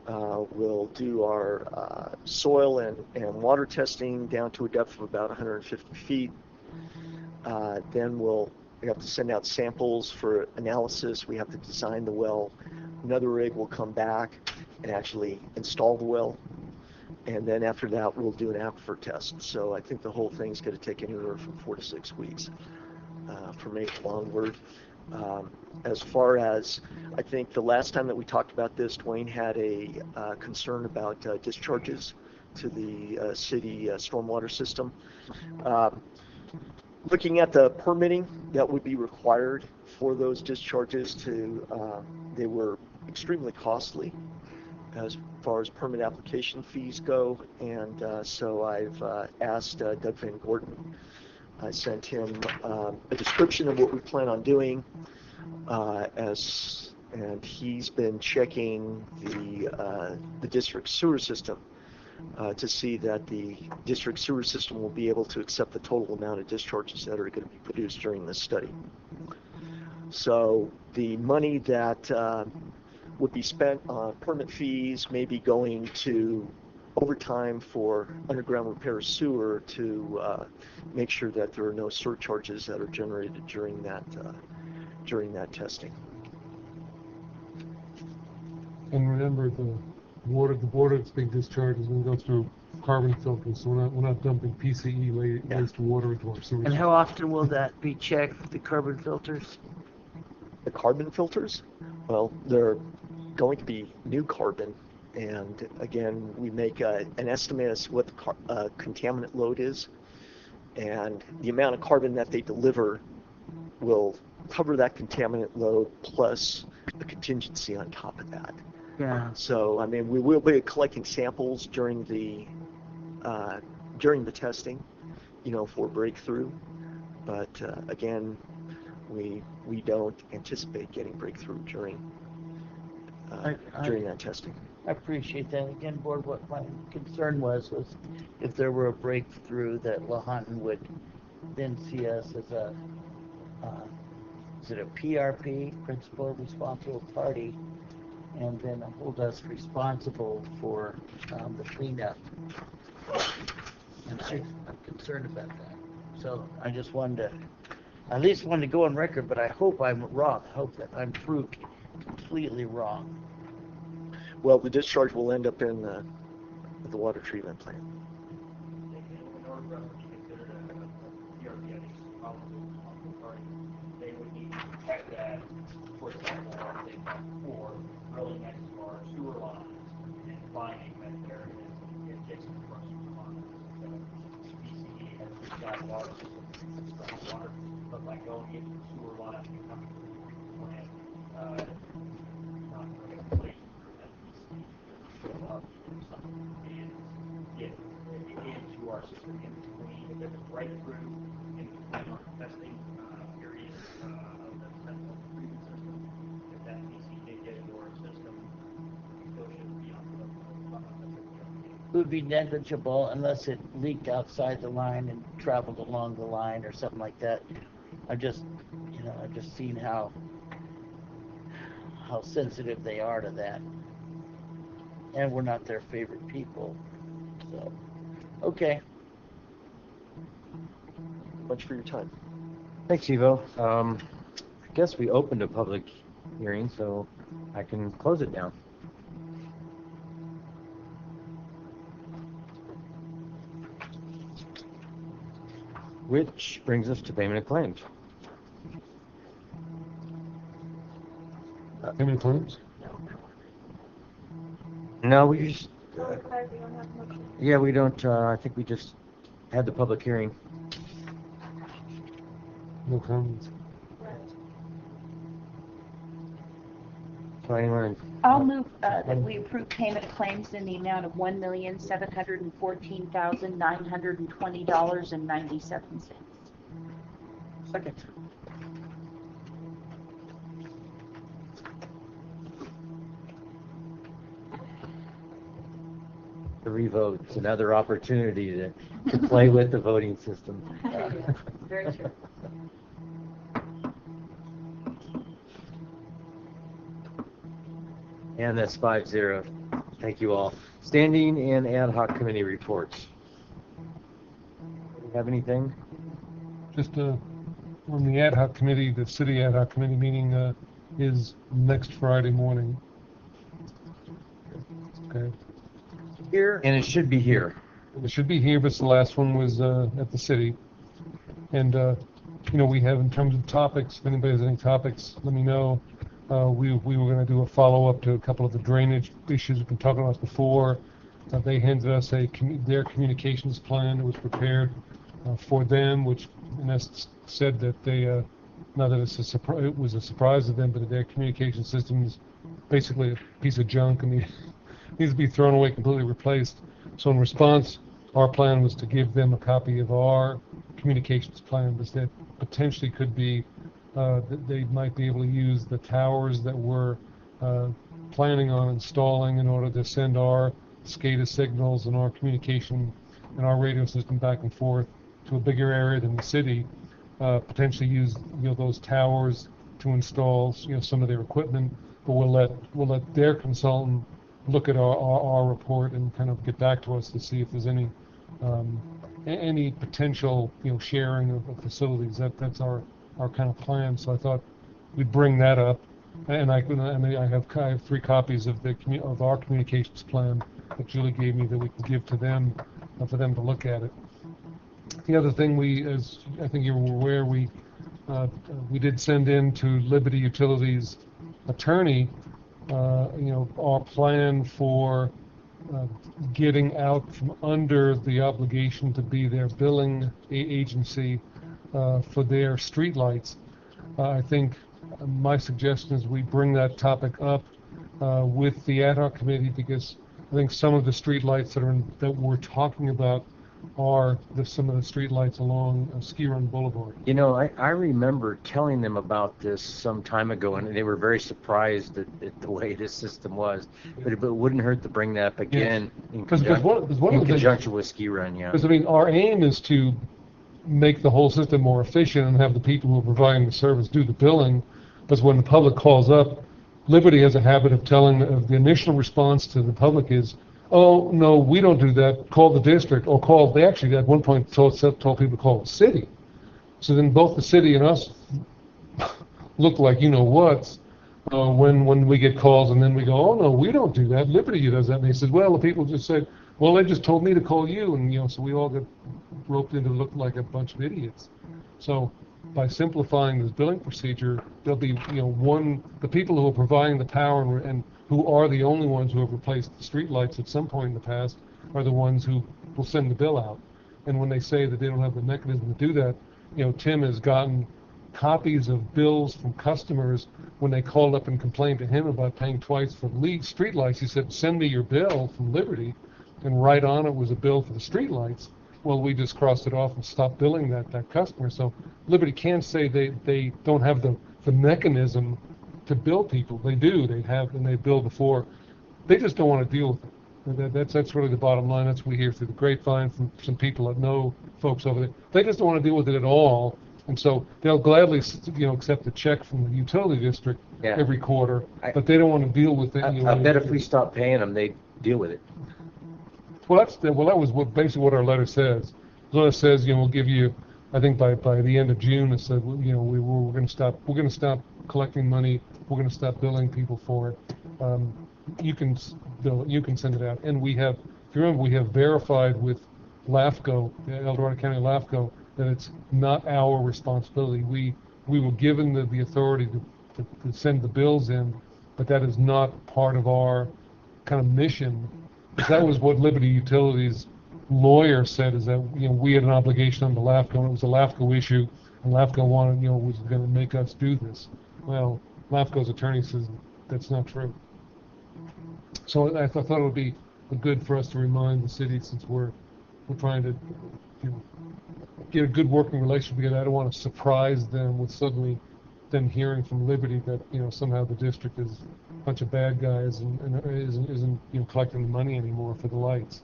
We'll do our soil and water testing down to a depth of about 150 feet. Then we have to send out samples for analysis. We have to design the well. Another rig will come back and actually install the well. And then after that, we'll do an aquifer test. So I think the whole thing's going to take anywhere from 4 to 6 weeks from April onward. As far as, I think the last time that we talked about this, Dwayne had a concern about discharges to the city stormwater system. Looking at the permitting that would be required for those discharges they were extremely costly. as far as permit application fees go, and so I've asked Doug Van Gordon. I sent him a description of what we plan on doing, and he's been checking the district sewer system to see that the district sewer system will be able to accept the total amount of discharges that are going to be produced during this study. So the money that would be spent on permit fees may be going to overtime for underground repair sewer to make sure that there are no surcharges that are generated during that testing. And remember, the water that's being discharged is going to go through carbon filters, so we're not dumping PCE wastewater into our sewers. And how often will that be checked, the carbon filters? The carbon filters? Well, they're going to be new carbon, and again, we make an estimate as to what the contaminant load is, and the amount of carbon that they deliver will cover that contaminant load plus a contingency on top of that. Yeah. So, I mean, we will be collecting samples during the testing, for breakthrough, but again, we don't anticipate getting breakthrough during that testing. I appreciate that. Again, Board, what my concern was if there were a breakthrough that Lahontan would then see us as a, is it a PRP, Principal Responsible Party, and then hold us responsible for the cleanup. And I'm concerned about that. So I just at least wanted to go on record, but I hope I'm wrong. I hope that I'm proved completely wrong. Well, the discharge will end up in the water treatment plant. They would need to protect that, for example, for drilling next to our sewer lines and finding that there is adjacent to our sewer lines. BCE has got water systems, water, but by going into the sewer line and coming to the treatment plant, not really place for that BCE to fill up and get into our system in between, if it's right through in between our testing period of the central treatment system. If that BCE did get into our system, we still shouldn't be on the It would be negligible unless it leaked outside the line and traveled along the line or something like that. I've just seen how sensitive they are to that. And we're not their favorite people. So, okay. Much for your time. Thanks, Evo. I guess we opened a public hearing, so I can close it down. Which brings us to payment of claims. Payment of claims? No, we just... yeah, we don't... I think we just had the public hearing. No comments. So anyone... I'll move that we approve payment of claims in the amount of $1,714,920.97. Second. The revote's another opportunity to play with the voting system. Very true. And that's 5-0. Thank you all. Standing and ad hoc committee reports. Do you have anything? Just on the ad hoc committee, the city ad hoc committee meeting is next Friday morning. Okay. Here. And it should be here. It should be here, but the last one was at the city. And, we have, in terms of topics, if anybody has any topics, let me know. We were going to do a follow-up to a couple of the drainage issues we've been talking about before. They handed us their communications plan that was prepared for them, which in essence said that they, not that it was a surprise to them, but that their communication system is basically a piece of junk. I mean, needs to be thrown away, completely replaced. So in response, our plan was to give them a copy of our communications plan, because that potentially could be that they might be able to use the towers that we're planning on installing in order to send our SCADA signals and our communication and our radio system back and forth to a bigger area than the city. Potentially use those towers to install some of their equipment, but we'll let their consultant look at our report and kind of get back to us to see if there's any potential sharing of facilities. That's our kind of plan. So I thought we'd bring that up, and I have 3 copies of our communications plan that Julie gave me that we can give to them for them to look at it. The other thing as I think you were aware, we did send in to Liberty Utilities attorney our plan for getting out from under the obligation to be their billing agency for their streetlights. I think my suggestion is we bring that topic up with the ad hoc committee, because I think some of the streetlights that we're talking about are some of the streetlights along Ski Run Boulevard. I remember telling them about this some time ago, and they were very surprised at the way this system was. But it wouldn't hurt to bring that up again in conjunction with Ski Run, yeah. Because, our aim is to make the whole system more efficient and have the people who are providing the service do the billing. But when the public calls up, Liberty has a habit of the initial response to the public is, oh, no, we don't do that. Call the district, or they actually at one point told people to call the city. So then both the city and us look like what when we get calls, and then we go, oh, no, we don't do that. Liberty does that. And they said, well, the people just said, well, they just told me to call you. And, so we all get roped into looking like a bunch of idiots. So by simplifying this billing procedure, there'll be, the people who are providing the power and who are the only ones who have replaced the streetlights at some point in the past are the ones who will send the bill out. And when they say that they don't have the mechanism to do that, Tim has gotten copies of bills from customers when they called up and complained to him about paying twice for streetlights. He said, send me your bill from Liberty, and right on it was a bill for the streetlights. Well, we just crossed it off and stopped billing that customer. So Liberty can't say they don't have the mechanism to bill people. They do. They have, and they bill before. They just don't want to deal with it. That's really the bottom line. That's what we hear through the grapevine from some people that know folks over there. They just don't want to deal with it at all, and so they'll gladly accept a check from the utility district every quarter, but they don't want to deal with it. I bet if we stop paying them, they'd deal with it. Well, that was basically what our letter says. The letter says, we'll give you, I think by the end of June, it said, we're going to stop collecting money. We're going to stop billing people for it. You can send it out. And we have, if you remember, we have verified with LAFCO, El Dorado County LAFCO, that it's not our responsibility. We were given the authority to send the bills in, but that is not part of our kind of mission. That was what Liberty Utilities lawyer said, is that we had an obligation under LAFCO, and it was a LAFCO issue, and LAFCO wanted was going to make us do this. Well, LAFCO's attorney says that's not true. So I thought it would be good for us to remind the city, since we're trying to get a good working relationship together. I don't want to surprise them with suddenly them hearing from Liberty that somehow the district is a bunch of bad guys and isn't collecting the money anymore for the lights.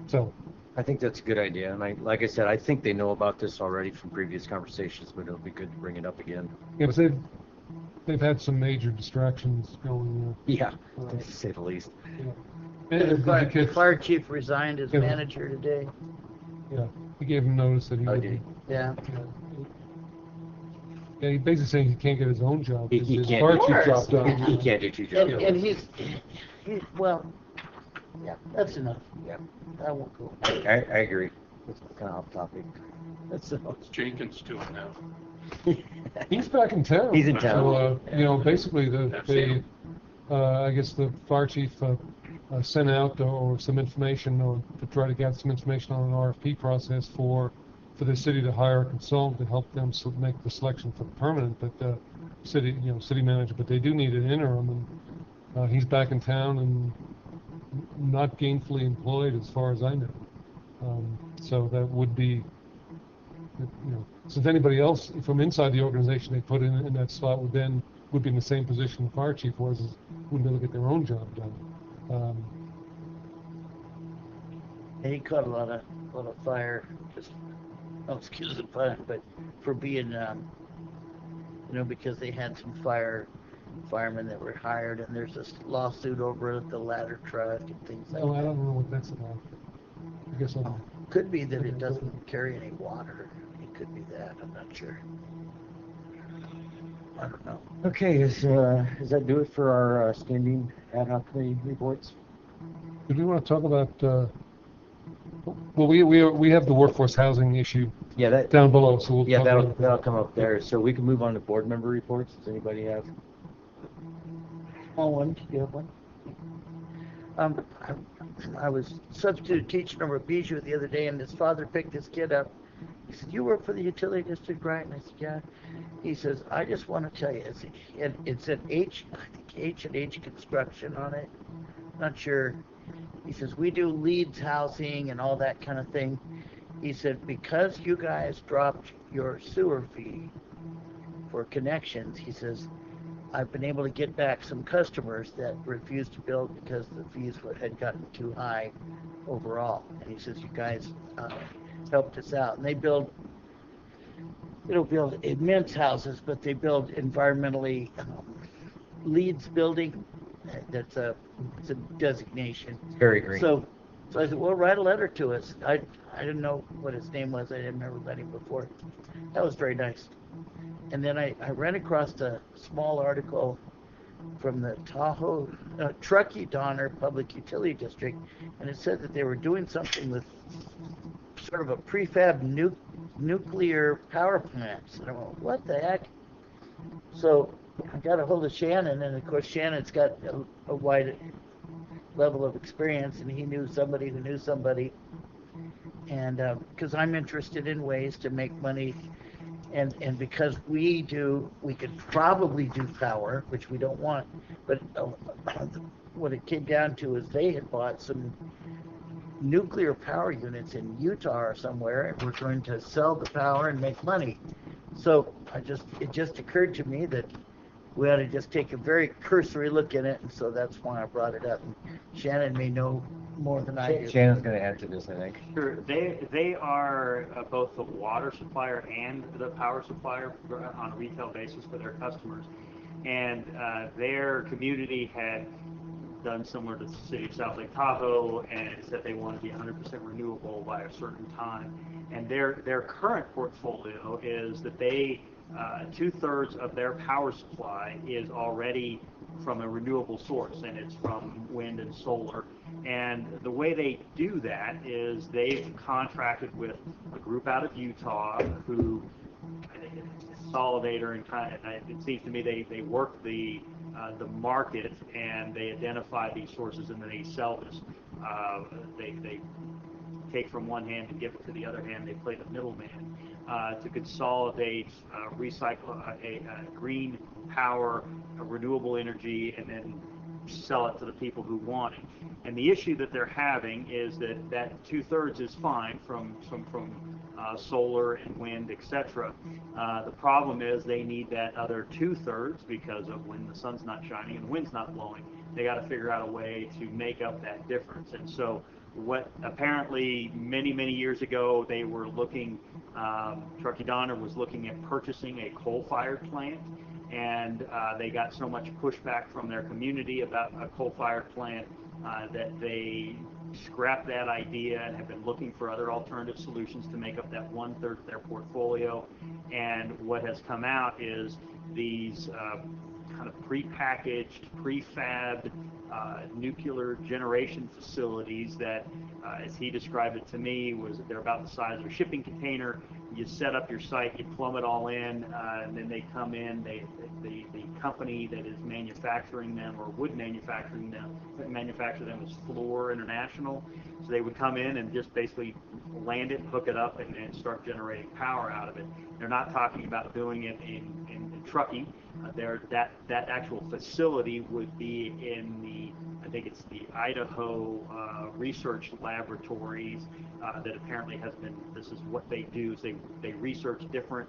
So I think that's a good idea, and like I said, I think they know about this already from previous conversations, but it'll be good to bring it up again. Yeah, but they've had some major distractions going. Yeah, to say the least. Yeah. The fire chief resigned as manager today. Yeah, he gave him notice that he would. Did. Yeah. Yeah, he's basically saying he can't get his own job. He his can't. fire chief dropped out. He can't do two jobs. And he's well, yeah, that's enough. Yeah. I won't go. I agree. It's kind of off topic. It's Jenkins doing now. He's back in town. He's in town. So, basically, I guess the fire chief sent out some information, or to try to get some information on an RFP process for the city to hire a consultant to help them make the selection for the permanent, but city manager. But they do need an interim, He's back in town and not gainfully employed as far as I know. So that would be, since anybody else from inside the organization they put in that slot would be in the same position the fire chief was, wouldn't be able to get their own job done. And he caught a lot of fire, just, oh, excuse the pun, but for being, because they had some firemen that were hired, and there's this lawsuit over the ladder truck and things like that. I don't know what that's about. I guess I'll... Could be that it doesn't carry any water. It could be that. I'm not sure. I don't know. Okay, does that do it for our standing ad hoc committee reports? Did we want to talk about? Well, we have the workforce housing issue. Yeah, that down below. So we'll talk that'll about that. come up there. So we can move on to board member reports. Does anybody have? One. Do you have one? I was substitute teaching over at Bijou the other day, and his father picked his kid up. He said, "You work for the utility district, right?" And I said, "Yeah." He says, "I just want to tell you, it's an H&H Construction on it. Not sure." He says, "We do Leeds housing and all that kind of thing." He said, "Because you guys dropped your sewer fee for connections," he says, "I've been able to get back some customers that refused to build because the fees had gotten too high overall." And he says, "You guys helped us out." And they don't build immense houses, but they build environmentally Leeds building. It's a designation. It's very green. So I said, "Well, write a letter to us." I didn't know what his name was. I didn't remember about him before. That was very nice. And then I ran across a small article from the Tahoe Truckee Donner Public Utility District, and it said that they were doing something with sort of a prefab nuclear power plants. And I went, "What the heck?" So I got a hold of Shannon, and of course Shannon's got a wide level of experience, and he knew somebody who knew somebody. And because I'm interested in ways to make money, and because we could probably do power, which we don't want, but what it came down to is they had bought some nuclear power units in Utah or somewhere, and we're going to sell the power and make money. So it just occurred to me that we ought to just take a very cursory look at it, and so that's why I brought it up. And Shannon may know more than I do. Shannon's going to add to this, I think. Sure. They are both the water supplier and the power supplier on a retail basis for their customers. And their community had done similar to the city of South Lake Tahoe, and said they want to be 100% renewable by a certain time. And their current portfolio is that they 2/3 of their power supply is already from a renewable source, and it's from wind and solar. And the way they do that is they've contracted with a group out of Utah who consolidator, and it seems to me they work the market, and they identify these sources, and then they sell this. They take from one hand and give it to the other hand. They play the middleman to consolidate, recycle a green power, a renewable energy, and then sell it to the people who want it. And the issue that they're having is that 2/3 is fine from solar and wind, etc. The problem is they need that other 2/3 because of when the sun's not shining and the wind's not blowing. They got to figure out a way to make up that difference. And so what apparently many years ago they were looking, Truckee Donner was looking at purchasing a coal-fired plant, and they got so much pushback from their community about a coal-fired plant that they scrapped that idea and have been looking for other alternative solutions to make up that 1/3 of their portfolio. And what has come out is these kind of prepackaged, prefabbed nuclear generation facilities that, as he described it to me, they're about the size of a shipping container. You set up your site, you plumb it all in, and then they come in. The company that is manufacturing them or would manufacture them is Fluor International. So they would come in and just basically land it, hook it up, and start generating power out of it. They're not talking about doing it in Truckee. that actual facility would be in the, I think it's the Idaho research laboratories that apparently has been, this is what they do, is they research different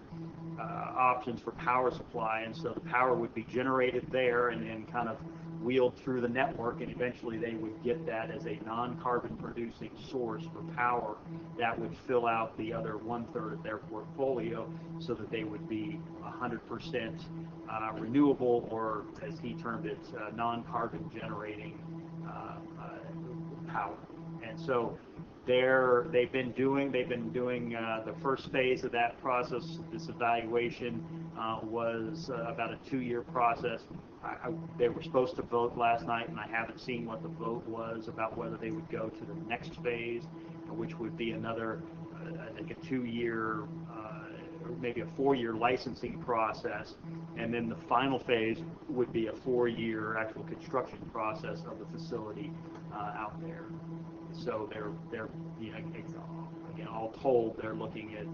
options for power supply, and so the power would be generated there and then kind of wheeled through the network, and eventually they would get that as a non-carbon producing source for power that would fill out the other 1/3 of their portfolio, so that they would be 100% renewable, or as he termed it, non-carbon generating power. And so they've been doing the first phase of that process. This evaluation was about a 2-year process. They were supposed to vote last night, and I haven't seen what the vote was about whether they would go to the next phase, which would be another, I think, a 2-year or maybe a 4-year licensing process, and then the final phase would be a 4-year actual construction process of the facility out there. So they're again, all told, they're looking at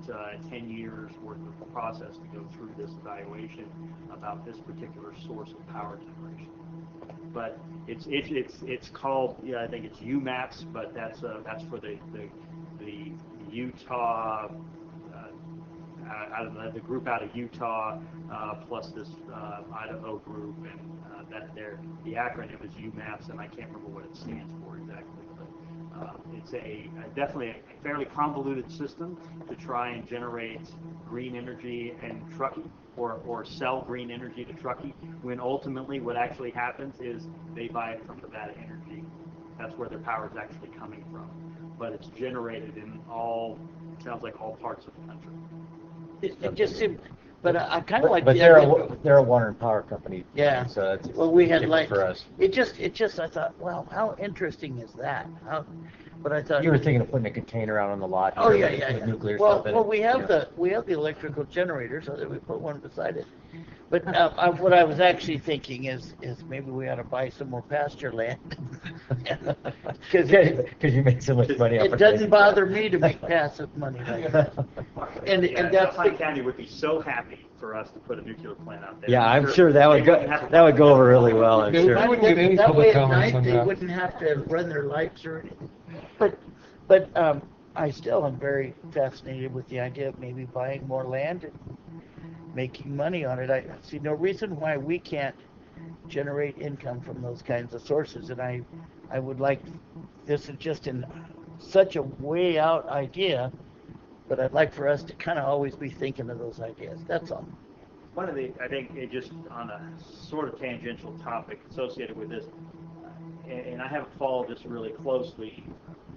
10 years worth of process to go through this evaluation about this particular source of power generation. But it's called, yeah, I think it's UMAPS, but that's for the Utah, I don't know, the group out of Utah plus this Idaho group, and the acronym is UMAPS, and I can't remember what it stands for exactly. It's definitely a fairly convoluted system to try and generate green energy and Truckee, or sell green energy to Truckee, when ultimately what actually happens is they buy it from Nevada Energy. That's where their power is actually coming from. But it's generated in sounds like all parts of the country. It just seemed, but I kind of like But the they're idea. a water and power company. Yeah. So it's Well, we had different like for us. It just I thought, well, how interesting is that? But I thought You were thinking of putting a container out on the lot. Oh here yeah. with nuclear Well, stuff in well, it. we have Yeah. the electrical generator, so that we put one beside it. But what I was actually thinking is maybe we ought to buy some more pasture land. Because you make so much money. It doesn't bother me to make passive money like that. And that's Alpine County would be so happy for us to put a nuclear plant out there. Yeah, I'm sure that would go over really well. I'm Yeah, sure. we wouldn't get any that public way at comments night on they that. wouldn't have to run their lights or anything. But I still am very fascinated with the idea of maybe buying more land and making money on it. I see no reason why we can't generate income from those kinds of sources, and I would like, this is just in such a way out idea, but I'd like for us to kind of always be thinking of those ideas. That's all. One of the, I think, just on a sort of tangential topic associated with this, and I haven't followed this really closely,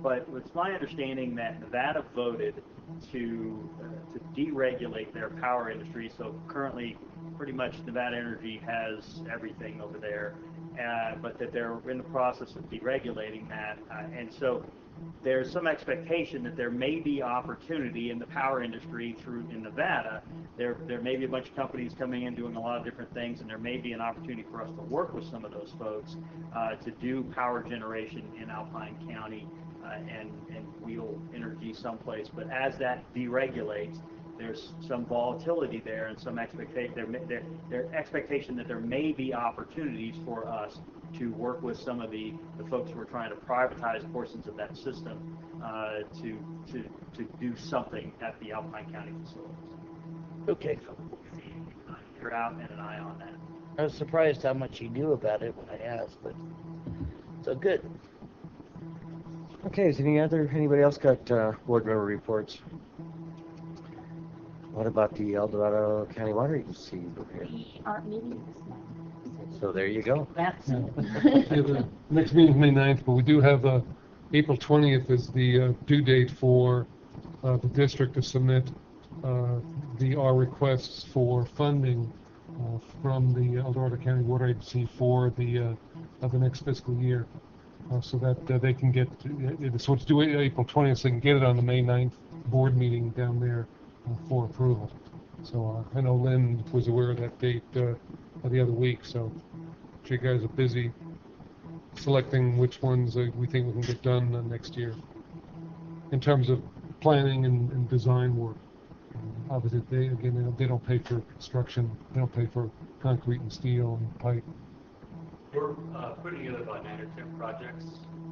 but it's my understanding that Nevada voted to deregulate their power industry. So currently, pretty much Nevada Energy has everything over there, but that they're in the process of deregulating that, and so there's some expectation that there may be opportunity in the power industry in Nevada. There may be a bunch of companies coming in doing a lot of different things, and there may be an opportunity for us to work with some of those folks to do power generation in Alpine County and wheel energy someplace. But as that deregulates, there's some volatility there and some expectation. Their expectation that there may be opportunities for us to work with some of the folks who are trying to privatize portions of that system to do something at the Alpine County facilities. Okay. So you're out and an eye on that. I was surprised how much he knew about it when I asked, but so good. Okay, is anybody else got board member reports? What about the El Dorado County Water Agency over here? We aren't meeting this month. So there you go. That's Yeah, the next meeting is May 9th, but we do have April 20th is the due date for the district to submit our requests for funding from the El Dorado County Water Agency for the next fiscal year, so that they can get, so it's due April 20th, so they can get it on the May 9th board meeting down there for approval. So I know Lynn was aware of that date the other week, so you guys are busy selecting which ones we think we can get done next year in terms of planning and design work. obviously they don't pay for construction, they don't pay for concrete and steel and pipe. We're putting together about 9 or 10 projects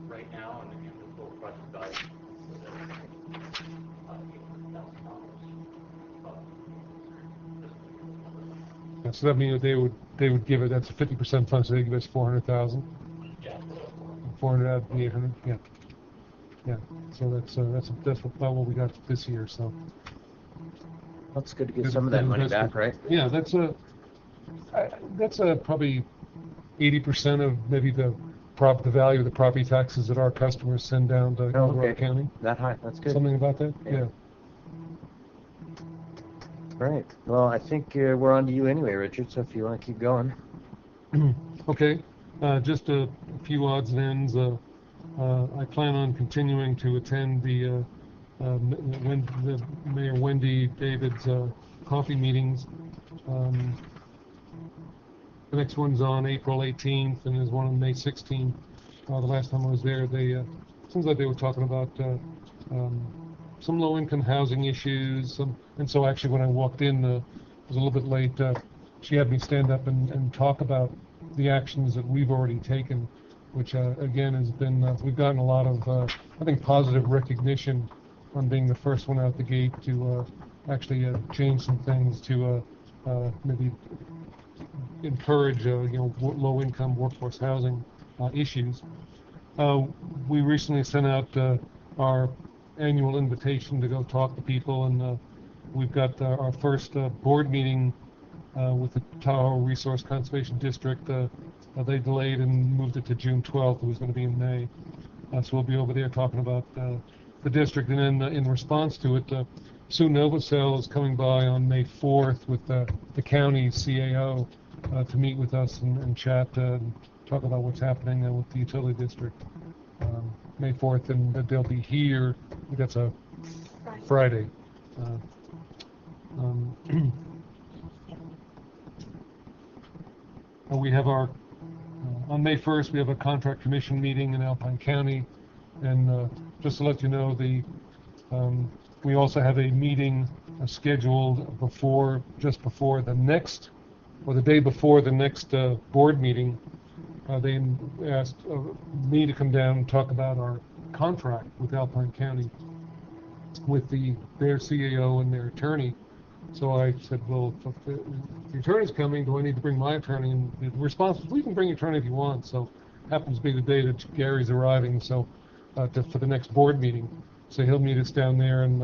right now, and the total project value is about $800,000. So that means they would give it. That's a 50% fund, so they give us 400,000. Yeah. 400 out of the 800. Yeah. Yeah. So that's about what we got this year. So. That's good to get some of that money back, right? Yeah, that's probably 80% of maybe the value of the property taxes that our customers send down to Colorado County. That high, that's good. Something about that? Yeah. Right. Well, I think we're on to you anyway, Richard, so if you want to keep going. Okay. Just a few odds and ends. I plan on continuing to attend the Mayor Wendy David's coffee meetings. The next one's on April 18th, and there's one on May 16th. The last time I was there, seems like they were talking about some low-income housing issues. And so actually, when I walked in, it was a little bit late. She had me stand up and talk about the actions that we've already taken, which again has been we've gotten a lot of I think positive recognition on being the first one out the gate to actually change some things to maybe encourage low-income workforce housing issues. We recently sent out our annual invitation to go talk to people, and we've got our first board meeting with the Tahoe Resource Conservation District. They delayed and moved it to June 12th. It was going to be in May. So we'll be over there talking about the district. And then in response to it, Sue Novosel is coming by on May 4th with the county CAO to meet with us and chat and talk about what's happening with the utility district. May 4th, and they'll be here. I think that's a Friday. We have our on May 1st, we have a contract commission meeting in Alpine County, and just to let you know, we also have a meeting scheduled just before the next, or the day before the next board meeting. They asked me to come down and talk about our contract with Alpine County, with their CAO and their attorney. So I said, well, if the attorney's coming, do I need to bring my attorney? And the response was, well, you can bring your attorney if you want. So happens to be the day that Gary's arriving, so for the next board meeting. So he'll meet us down there, and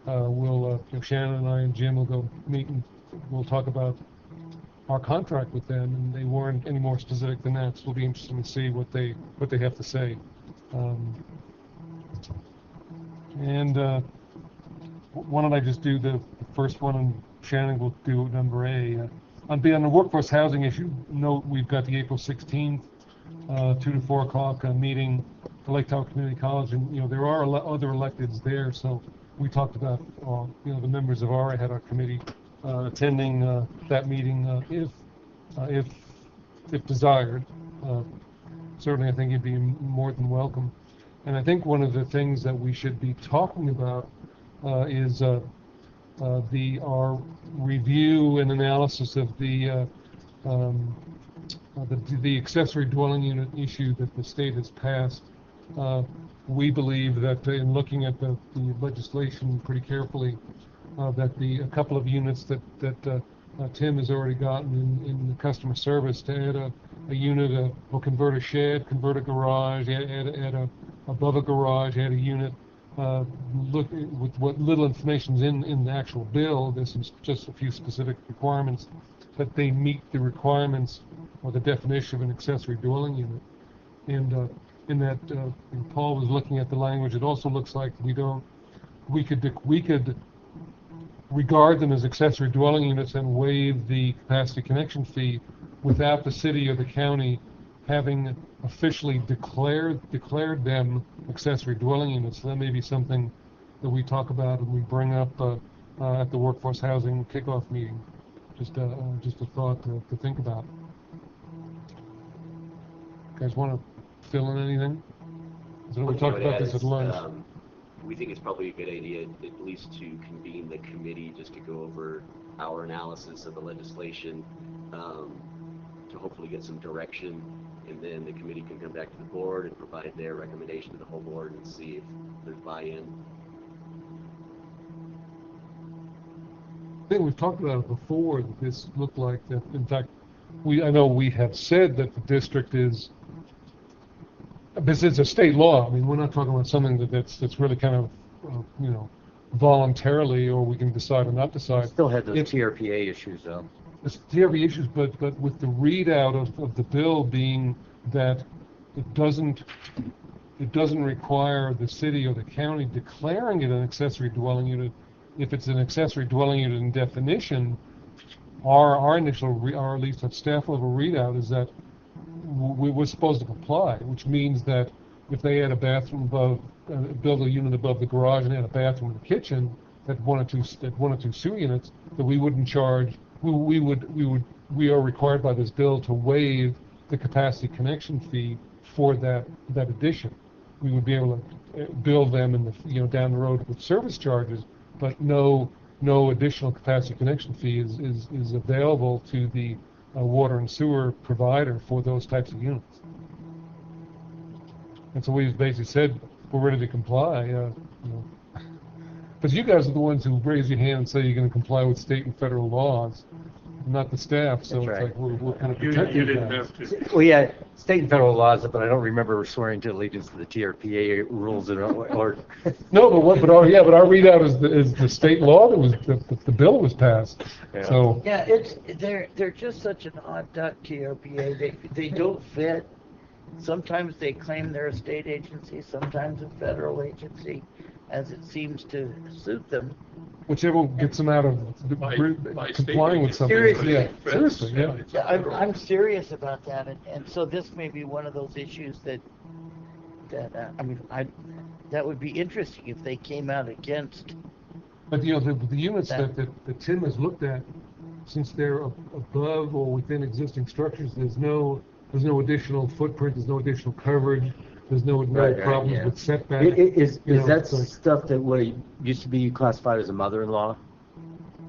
we'll Shannon and I and Jim will go meet, and we'll talk about our contract with them. And they weren't any more specific than that, so it'll be interesting to see what they have to say. Why don't I just do the first one, and Shannon will do number A. On the workforce housing issue, note we've got the April 16th, 2 to 4 o'clock meeting at Lake Tahoe Community College, and there are other electeds there, so we talked about the members of our ad hoc committee attending that meeting if desired. Certainly, I think you'd be more than welcome. And I think one of the things that we should be talking about is our review and analysis of the accessory dwelling unit issue that the state has passed. We believe that in looking at the legislation pretty carefully, that a couple of units that Tim has already gotten in the customer service to add a unit, or convert a shed, convert a garage, add above a garage, add a unit. Look with what little information's in the actual bill. There's just a few specific requirements, that they meet the requirements or the definition of an accessory dwelling unit. And in that, Paul was looking at the language. It also looks like we could regard them as accessory dwelling units and waive the capacity connection fee without the city or the county having officially declared them accessory dwelling units. So that may be something that we talk about and we bring up at the workforce housing kickoff meeting. Just a thought to think about. You guys want to fill in anything? So we talked about this at lunch. we think it's probably a good idea at least to convene the committee just to go over our analysis of the legislation, to hopefully get some direction, and then the committee can come back to the board and provide their recommendation to the whole board and see if there's buy-in. I think we've talked about it before, that this looked like that. In fact, I know we have said that the district is, this is a state law. I mean, we're not talking about something that's really kind of, voluntarily, or we can decide or not decide. Still had those TRPA issues, though. The TRPA issues, but with the readout of the bill being that it doesn't require the city or the county declaring it an accessory dwelling unit. If it's an accessory dwelling unit in definition, our initial, or at least at staff level readout, is that we're supposed to comply, which means that if they had a bathroom above, build a unit above the garage and had a bathroom in the kitchen, that one or two sewer units, that we wouldn't charge. We are required by this bill to waive the capacity connection fee for that addition. We would be able to bill them in the down the road with service charges, but no additional capacity connection fee is available to the water and sewer provider for those types of units. And so we've basically said we're ready to comply. But you guys are the ones who raise your hand and say you're going to comply with state and federal laws, not the staff. So That's it's right. like we're kind of You protecting didn't guys. have to. Well, yeah, state and federal laws, but I don't remember swearing to allegiance to the TRPA rules or No, but our readout is the state law that was the bill was passed. Yeah. So Yeah, they're just such an odd duck, TRPA. They don't fit. Sometimes they claim they're a state agency, sometimes a federal agency, as it seems to suit them. whichever gets them out of By state complying with something. Seriously. Yeah, seriously, yeah. Yeah, I'm serious about that, and so this may be one of those issues that that would be interesting if they came out against. But the units That- that Tim has looked at, since they're above or within existing structures, there's no additional footprint, there's no additional coverage, there's no Right, problems yeah. with setback. Is You know, that it's like- stuff that used to be classified as a mother-in-law?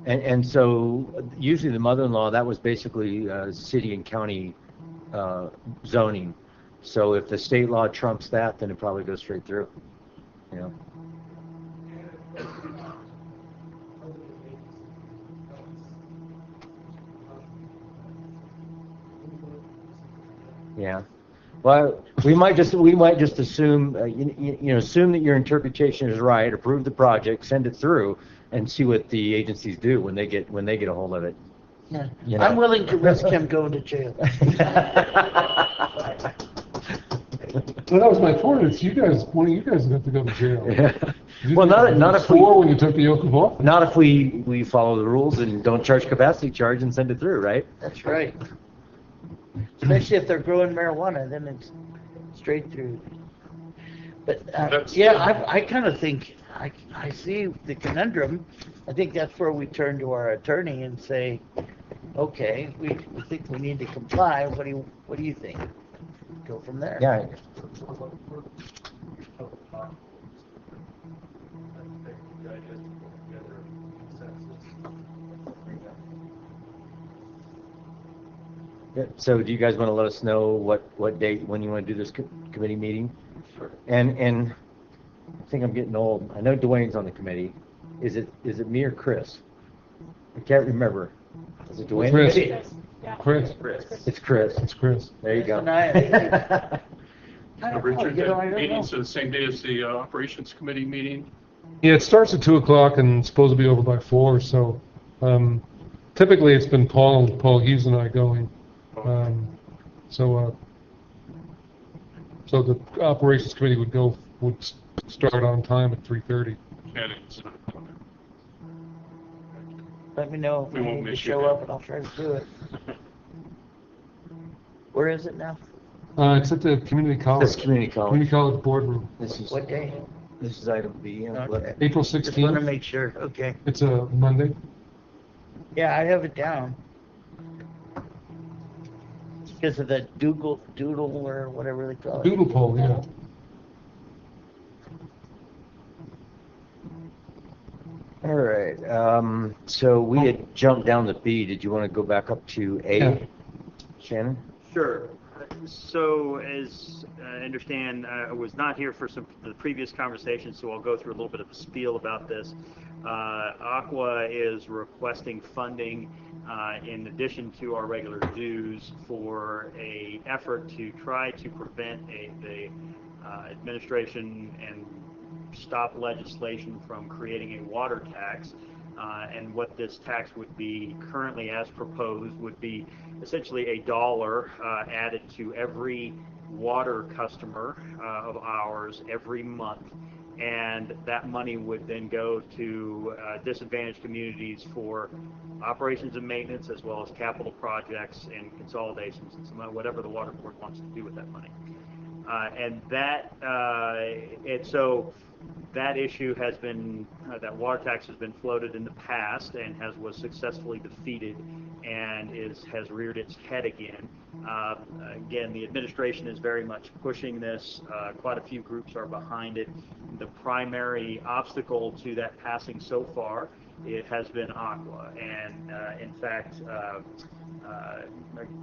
And so usually the mother-in-law, that was basically city and county zoning. So if the state law trumps that, then it probably goes straight through. You know. Yeah. Well, we might just assume, assume that your interpretation is right, approve the project, send it through, and see what the agencies do when they get a hold of it. Yeah. You know. I'm willing to risk him going to jail. Well, that was my point. It's you guys. One of you guys have to go to jail. Yeah. You Well, did not it if we before when you took the oath of office. not if we follow the rules and don't charge capacity charge and send it through, right? That's right. Especially if they're growing marijuana, then it's straight through. But I kind of think I see the conundrum. I think that's where we turn to our attorney and say, okay, we think we need to comply. What do you think? Go from there. Yeah. Yeah, so do you guys want to let us know what date, when you want to do this committee meeting? Sure. And I think I'm getting old. I know Dwayne's on the committee. Is it me or Chris? I can't remember. Is it Dwayne? Chris. Chris. Chris. It's Chris. It's Chris. There you go. I don't know, Richard, you know, I that don't meeting's know. the same day as the operations committee meeting. Yeah, it starts at 2:00 and it's supposed to be over by 4. So typically it's been Paul Hughes and I going. So the operations committee would start on time at 3:30. And it's, Let me know if We I won't need to miss you show then. up, and I'll try to do it. Where is it now? It's at the community college. This community college. Community college boardroom. This is What day? item B. Okay. April Just want to 16th. make sure. Okay. It's a Monday. Yeah, I have it down. Because of the doodle or whatever they call it. Doodle poll, yeah. All right. So we had jumped down to B. Did you want to go back up to A, Yeah. Shannon? Sure. So, as I understand, I was not here for some of the previous conversations, so I'll go through a little bit of a spiel about this. Aqua is requesting funding in addition to our regular dues for a effort to try to prevent the administration and stop legislation from creating a water tax. And what this tax would be currently as proposed would be essentially $1 added to every water customer of ours every month. And that money would then go to disadvantaged communities for operations and maintenance, as well as capital projects and consolidations and whatever the water board wants to do with that money. So that issue has been, that water tax has been floated in the past and was successfully defeated and has reared its head again. Again, the administration is very much pushing this. Quite a few groups are behind it. The primary obstacle to that passing so far, it has been Aqua. And in fact,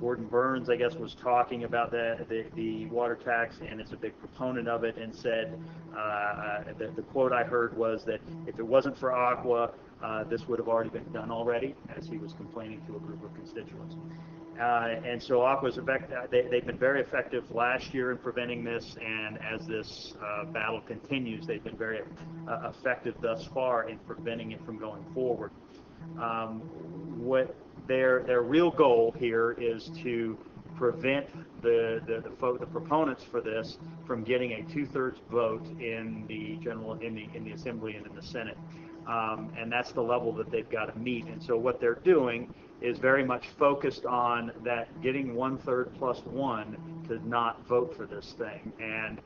Gordon Burns, I guess, was talking about the water tax and is a big proponent of it, and said the quote I heard was that if it wasn't for Aqua, this would have already been done already, as he was complaining to a group of constituents. And so Aqua's they've been very effective last year in preventing this, and as this battle continues, they've been very effective thus far in preventing it from going forward. What their real goal here is to prevent the proponents for this from getting a 2/3 vote in the Assembly and in the Senate, and that's the level that they've got to meet. And so what they're doing is very much focused on that, getting 1/3 plus 1 to not vote for this thing. And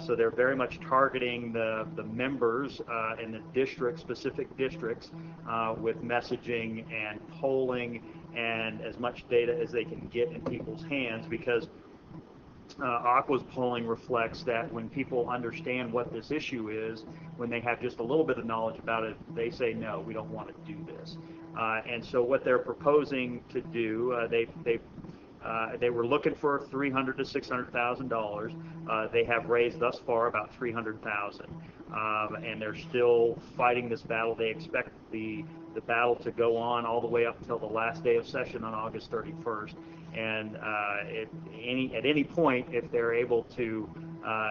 so they're very much targeting the members in the specific districts with messaging and polling and as much data as they can get in people's hands, because Aqua's polling reflects that when people understand what this issue is, when they have just a little bit of knowledge about it, they say, no, we don't want to do this. And so what they're proposing to do, they were looking for $300,000 to $600,000. They have raised thus far about $300,000, and they're still fighting this battle. They expect the battle to go on all the way up until the last day of session on August 31st. And at any point, if they're able to,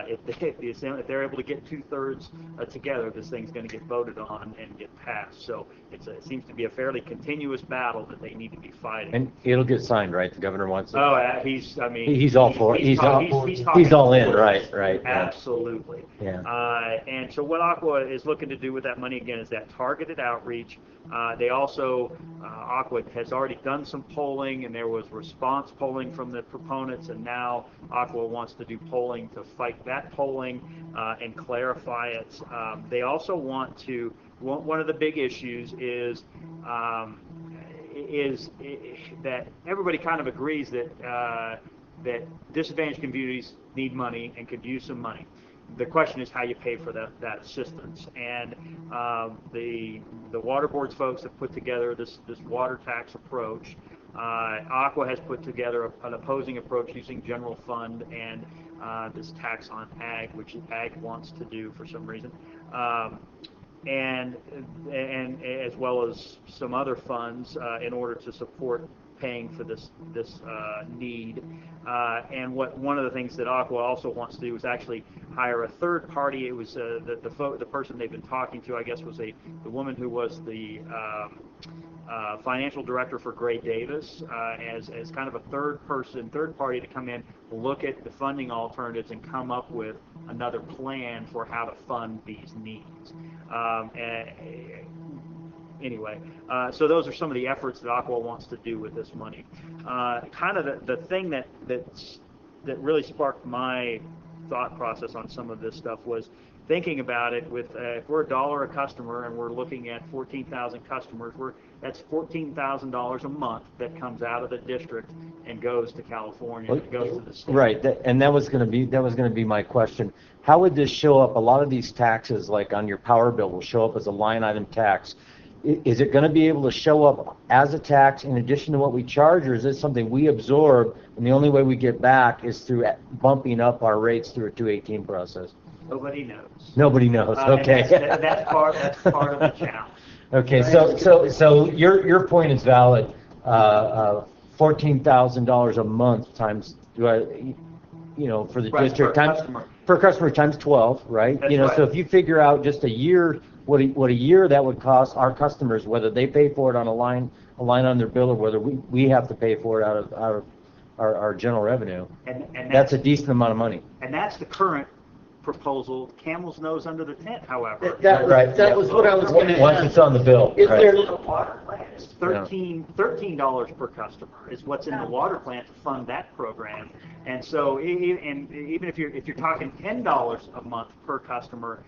if they're able to get 2/3 together, this thing's going to get voted on and get passed. So it seems to be a fairly continuous battle that they need to be fighting. And it'll get signed, right? The governor wants it. Oh, he's all for it. He's all in, right. Absolutely. Yeah. And so what Aqua is looking to do with that money, again, is that targeted outreach. They also, Aqua has already done some polling, and there was response polling from the proponents, and now Aqua wants to do polling to fight that polling and clarify it. They also want to, one of the big issues is that everybody kind of agrees that disadvantaged communities need money and could use some money. The question is how you pay for that assistance. And the water boards folks have put together this water tax approach. Aqua has put together an opposing approach using general fund and this tax on ag, which ag wants to do for some reason, and as well as some other funds in order to support paying for this need. And one of the things that Aqua also wants to do is actually hire a third party. It was the person they've been talking to, I guess, was the woman who was the financial director for Gray Davis, as kind of a third party to come in, look at the funding alternatives, and come up with another plan for how to fund these needs. Anyway, so those are some of the efforts that Aqua wants to do with this money. Kind of the thing that really sparked my thought process on some of this stuff was thinking about it, with if we're $1 a customer and we're looking at 14,000 customers, that's $14,000 a month that comes out of the district and goes to California, and goes to the state. Right, and that was going to be my question. How would this show up? A lot of these taxes, like on your power bill, will show up as a line item tax. Is it going to be able to show up as a tax in addition to what we charge, or is this something we absorb and the only way we get back is through bumping up our rates through a 218 process? Nobody knows. Nobody knows. Okay. And that's part of the challenge. Okay, so your point is valid. $14,000 a month times, for the district per customer times 12, right? That's right. Right. So if you figure out just a year, what a year that would cost our customers, whether they pay for it on a line on their bill, or whether we have to pay for it out of our general revenue, and that's a decent amount of money. And that's the current proposal. Camel's nose under the tent, however. That was what I was going to ask. Once it's on the bill. Is right. there It's $13 per customer is what's in the water plant to fund that program. And so, even if you're talking $10 a month per customer,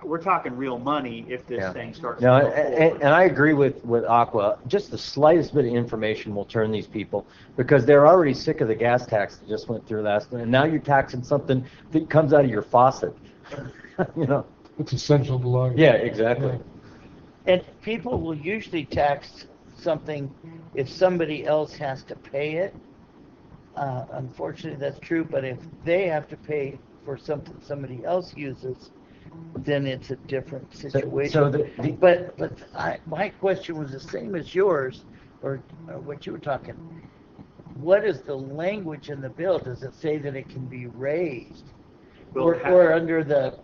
we're talking real money if this thing starts. No, to go forward. and I agree with Aqua. Just the slightest bit of information will turn these people, because they're already sick of the gas tax that just went through last night, and now you're taxing something that comes out of your faucet. It's essential to life. Yeah, exactly. And people will usually tax something if somebody else has to pay it. Unfortunately, that's true, but if they have to pay for something somebody else uses, then it's a different situation. My question was the same as yours, or what you were talking. What is the language in the bill? Does it say that it can be raised, or under the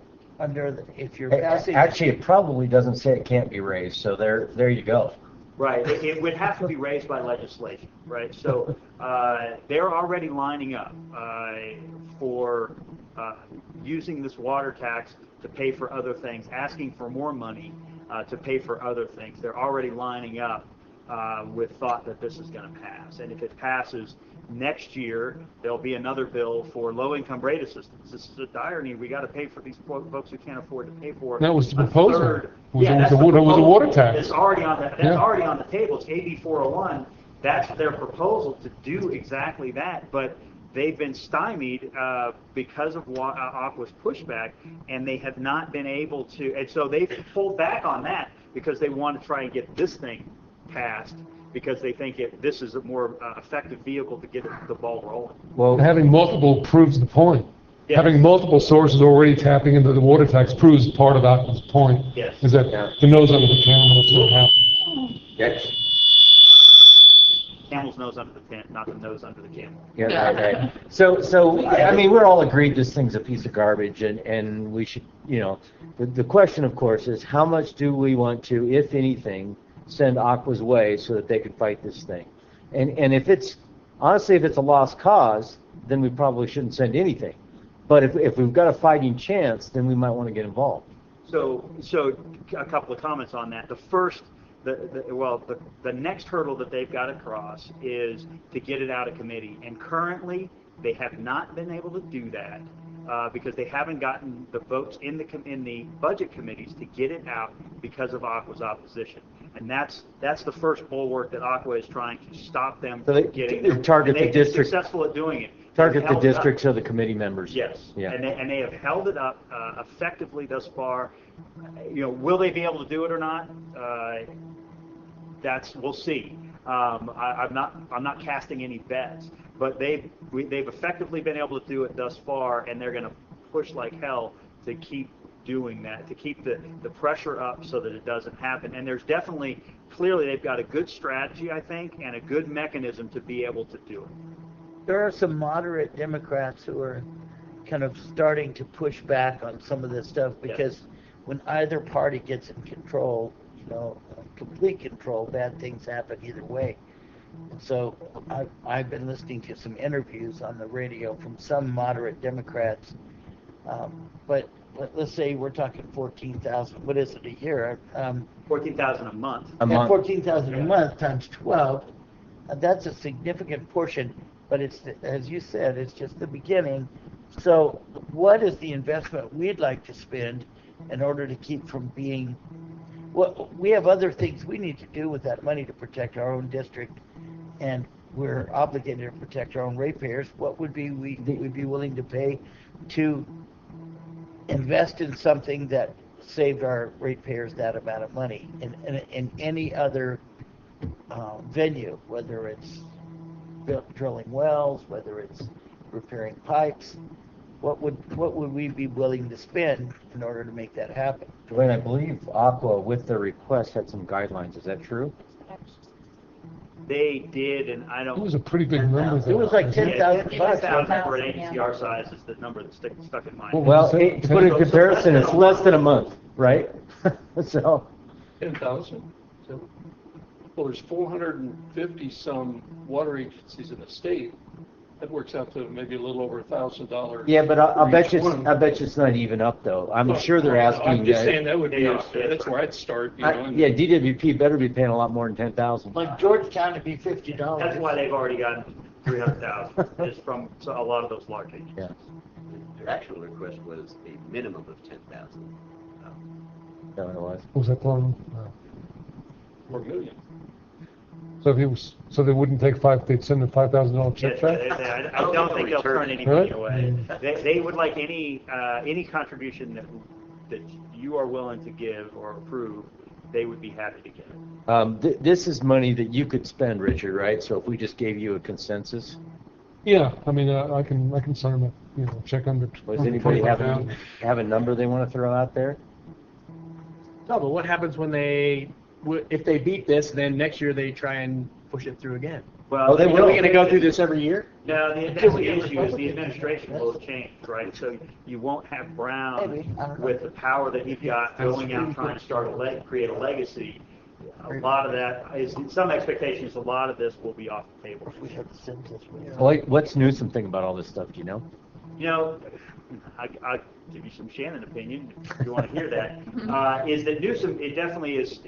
if you're passing? Actually, it probably doesn't say it can't be raised. So there you go. Right. It would have to be raised by legislation, right? So they're already lining up for using this water tax to pay for other things, asking for more money to pay for other things. They're already lining up with thought that this is going to pass. And if it passes next year, there'll be another bill for low-income rate assistance. This is a dire need. We got to pay for these folks who can't afford to pay for. That was the proposal. It was a water tax. It's already on already on the table. It's AB 401. That's their proposal to do exactly that. But they've been stymied because of Aqua's pushback, and they have not been able to. And so they've pulled back on that because they want to try and get this thing passed, because they think this is a more effective vehicle to get the ball rolling. Well, having multiple proves the point. Yes. Having multiple sources already tapping into the water tax proves part of Aqua's point. Yes. Is that the nose under the camel is what happened. Yes. Camel's nose under the tent, not the nose under the camel. Yeah, right. So I mean, we're all agreed this thing's a piece of garbage, and we should, the question, of course, is how much do we want to, if anything, send Aqua's way so that they could fight this thing? And if it's a lost cause, then we probably shouldn't send anything. But if we've got a fighting chance, then we might want to get involved. So a couple of comments on that. The first, the next hurdle that they've got to cross is to get it out of committee. And currently, they have not been able to do that because they haven't gotten the votes in the budget committees to get it out because of Aqua's opposition. And that's the first bulwark that Aqua is trying to stop them from getting. They target the district. They're successful at doing it. Target the districts or the committee members. Yes. Yeah. And they have held it up effectively thus far. Will they be able to do it or not? We'll see. I'm not casting any bets, but they've effectively been able to do it thus far, and they're going to push like hell to keep doing that, to keep the pressure up so that it doesn't happen. And there's clearly they've got a good strategy, I think, and a good mechanism to be able to do it. There are some moderate Democrats who are kind of starting to push back on some of this stuff, because when either party gets in control, complete control, bad things happen either way. And so I've been listening to some interviews on the radio from some moderate Democrats, but let's say we're talking 14,000. What is it a year? 14,000 a month. 14,000 a month times 12. That's a significant portion. But it's, as you said, it's just the beginning. So what is the investment we'd like to spend in order to keep from being, well, we have other things we need to do with that money to protect our own district, and we're obligated to protect our own ratepayers. What would be we'd be willing to pay to invest in something that saved our ratepayers that amount of money in any other venue, whether it's drilling wells, whether it's repairing pipes? What would we be willing to spend in order to make that happen? Dwayne, I believe Aqua, with the request, had some guidelines. Is that true? They did, and I don't. It was a pretty big number. It was like though. 10,000 bucks. 10,000 for an agency our size is the number that stuck in mind. Well, to put it in comparison, it's less than a month, right? So, 10,000? Well, there's 450 some water agencies in the state. That works out to maybe a little over $1,000. yeah, but I for bet each you, one. I bet you it's not even up though. I'm sure they're asking. I'm just saying that would be, Yeah. that's where I'd start, you know. and- Yeah, DWP better be paying a lot more than 10,000. Like Georgetown, it'd be $50. That's why they've already gotten 300,000, is from a lot of those large agencies. Yeah. Their actual request was a minimum of 10,000. That what it was. What was that one? 4 million. So if he was, so they wouldn't take they'd send a $5,000 check back? I don't think they'll turn any money away. Really? They would like any contribution that you are willing to give or approve, they would be happy to give. This is money that you could spend, Richard, right? So if we just gave you a consensus, Yeah, I mean, I can sign a, check under. does under anybody $25,000. have a number they want to throw out there? No, but what happens when if they beat this, then next year they try and push it through again? Well, Oh, they Are will. we going to go through this every year? No, that's the issue is the administration will have changed, right? So you won't have Brown Maybe, I don't know. with the power that he's got going out trying to create a legacy. A lot of that is, some expectations, a lot of this will be off the table. We have the census. What's Newsom think about all this stuff? Do you know? You know, I'll give you some Shannon opinion if you want to hear that. Is that Newsom? It definitely is.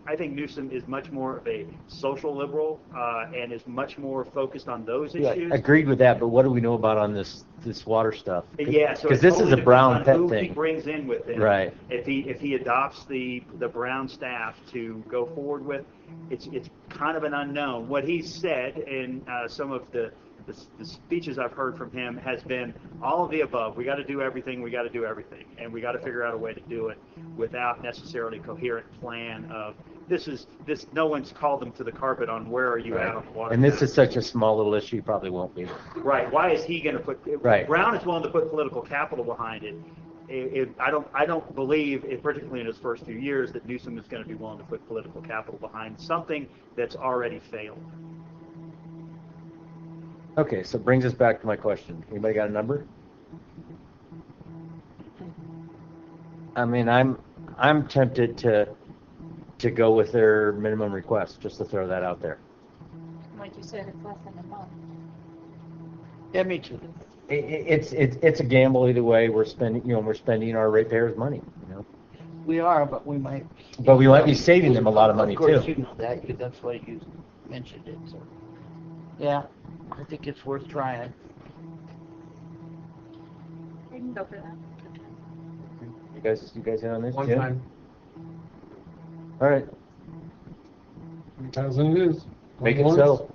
I think Newsom is much more of a social liberal and is much more focused on those issues. Agreed with that, but what do we know about on this water stuff? Yeah, so because it this totally is a depends Brown on pet who he thing. brings in with him. Right. If he adopts the Brown staff to go forward with, it's kind of an unknown. What he's said in some of the speeches I've heard from him has been all of the above. We got to do everything. We got to do everything, and we got to figure out a way to do it without necessarily a coherent plan of this. No one's called them to the carpet on where are you at on the water. And this is such a small little issue, you probably won't be. Right. Why is he going to put? Right. Brown is willing to put political capital behind it. I don't believe, particularly in his first few years, that Newsom is going to be willing to put political capital behind something that's already failed. Okay, so it brings us back to my question. Anybody got a number? I mean, I'm tempted to go with their minimum request, just to throw that out there. Like you said, it's less than a month. Yeah, me too. It's a gamble either way. We're spending our ratepayers' money. We are, but we might. But we might be saving them a lot of money Of course, too. you know that. That's why you mentioned it. So, yeah, I think it's worth trying. We can go for that. You guys in on this? One Jim? time. All right, 1,000 it is. make it Going so.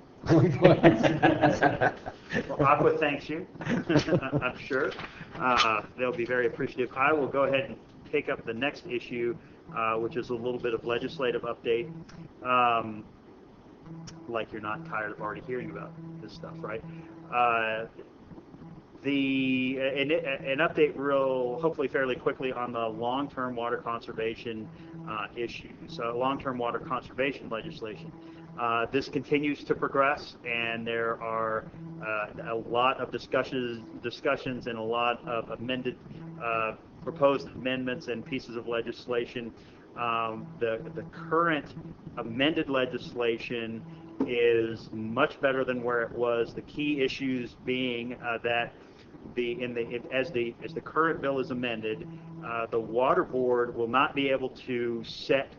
Well, Aqua thanks you, I'm sure. They'll be very appreciative. I will go ahead and take up the next issue, which is a little bit of legislative update. Like you're not tired of already hearing about this stuff, right? An update hopefully fairly quickly on the long-term water conservation issue. So long-term water conservation legislation. This continues to progress, and there are a lot of discussions and a lot of proposed amendments and pieces of legislation. The current amended legislation is much better than where it was. The key issues being that as the current bill is amended, the water board will not be able to set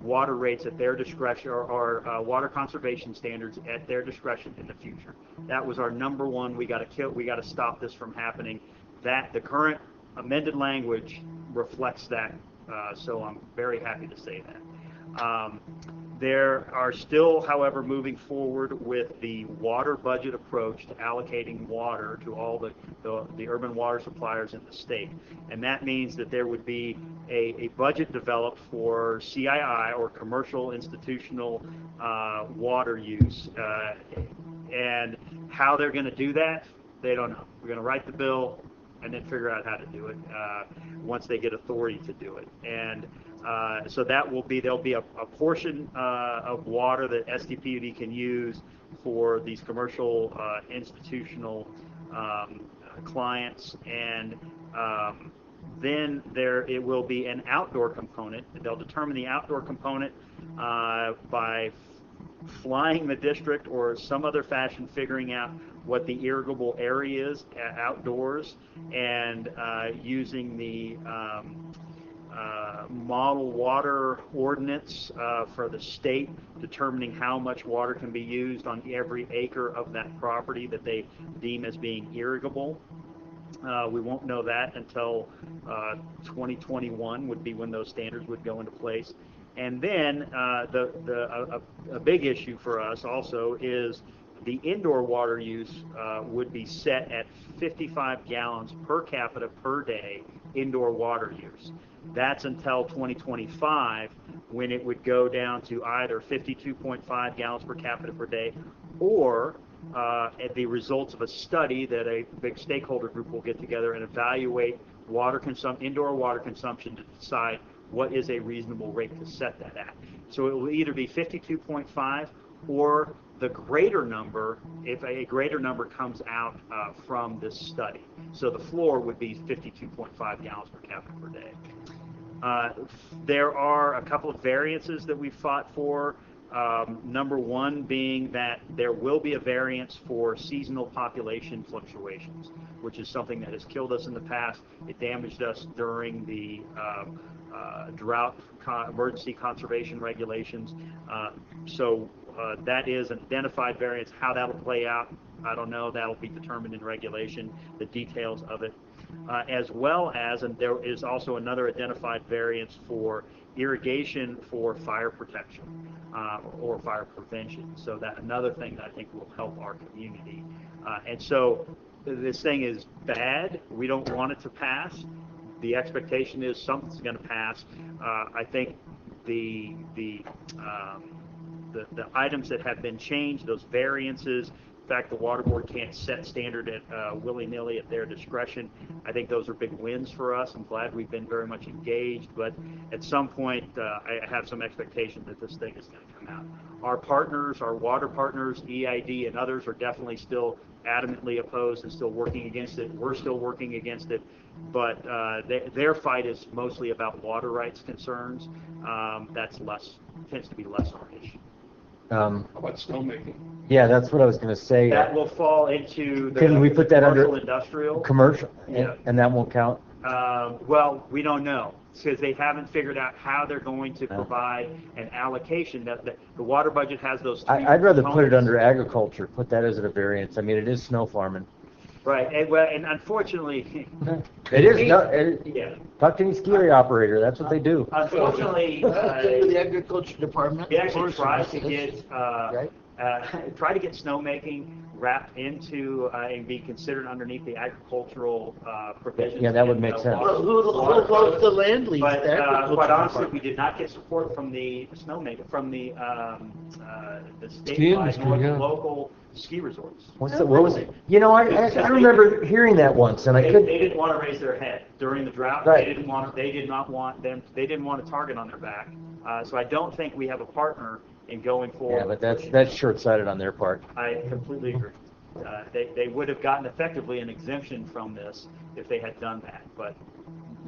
water rates at their discretion, or water conservation standards at their discretion in the future. That was our number one. We got to stop this from happening. That the current amended language reflects that, so I'm very happy to say that. There are still, however, moving forward with the water budget approach to allocating water to all the urban water suppliers in the state. And that means that there would be a budget developed for CII, or commercial institutional water use. And how they're going to do that, they don't know. We're going to write the bill and then figure out how to do it once they get authority to do it. And so there'll be a portion of water that SDPUD can use for these commercial institutional clients, and then it will be an outdoor component. They'll determine the outdoor component by flying the district or some other fashion, figuring out what the irrigable area is outdoors, and using the model water ordinance for the state, determining how much water can be used on every acre of that property that they deem as being irrigable. We won't know that until 2021 would be when those standards would go into place. And then a big issue for us also is the indoor water use would be set at 55 gallons per capita per day indoor water use. That's until 2025, when it would go down to either 52.5 gallons per capita per day, or at the results of a study that a big stakeholder group will get together and evaluate indoor water consumption to decide what is a reasonable rate to set that at. So it will either be 52.5 or the greater number, if a greater number comes out from this study. So the floor would be 52.5 gallons per capita per day. There are a couple of variances that we fought for. Number one being that there will be a variance for seasonal population fluctuations, which is something that has killed us in the past. It damaged us during the drought emergency conservation regulations. So that is an identified variance. How that'll play out, I don't know. That'll be determined in regulation, the details of it. As well as, and there is also another identified variance for irrigation for fire protection or fire prevention. So that another thing that I think will help our community. And so this thing is bad. We don't want it to pass. The expectation is something's going to pass. I think the items that have been changed, those variances, in fact, the water board can't set standard at willy-nilly at their discretion. I think those are big wins for us. I'm glad we've been very much engaged, but at some point, I have some expectation that this thing is going to come out. Our partners, our water partners, EID and others, are definitely still adamantly opposed and still working against it. We're still working against it, but their fight is mostly about water rights concerns. Tends to be less our issue. How about snowmaking? Yeah, that's what I was going to say. That will fall into the Can we put that commercial under industrial. commercial, Yeah. and that won't count? Well, we don't know, because they haven't figured out how they're going to provide an allocation. That the water budget has those three I'd rather put it components. under agriculture. Put that as a variance. I mean, it is snow farming. Right, and unfortunately, It is. yeah. Talk to any ski area operator. That's what they do. Unfortunately, The agriculture department. we actually tried to Forest get right? try to get snowmaking wrapped into and be considered underneath the agricultural provisions. Yeah, that would in make the sense. water- Who water goes code. the land lease? But The agriculture quite honestly, department. we did not get support from the snowmaker, from the Ski industry, statewide yeah. local ski resorts. What was it? You know, I remember hearing that once, and I They couldn't. didn't want to raise their head during the drought. Right. They didn't want a target on their back. So I don't think we have a partner in going forward. Yeah, but that's short-sighted on their part. I completely agree. They would have gotten effectively an exemption from this if they had done that, but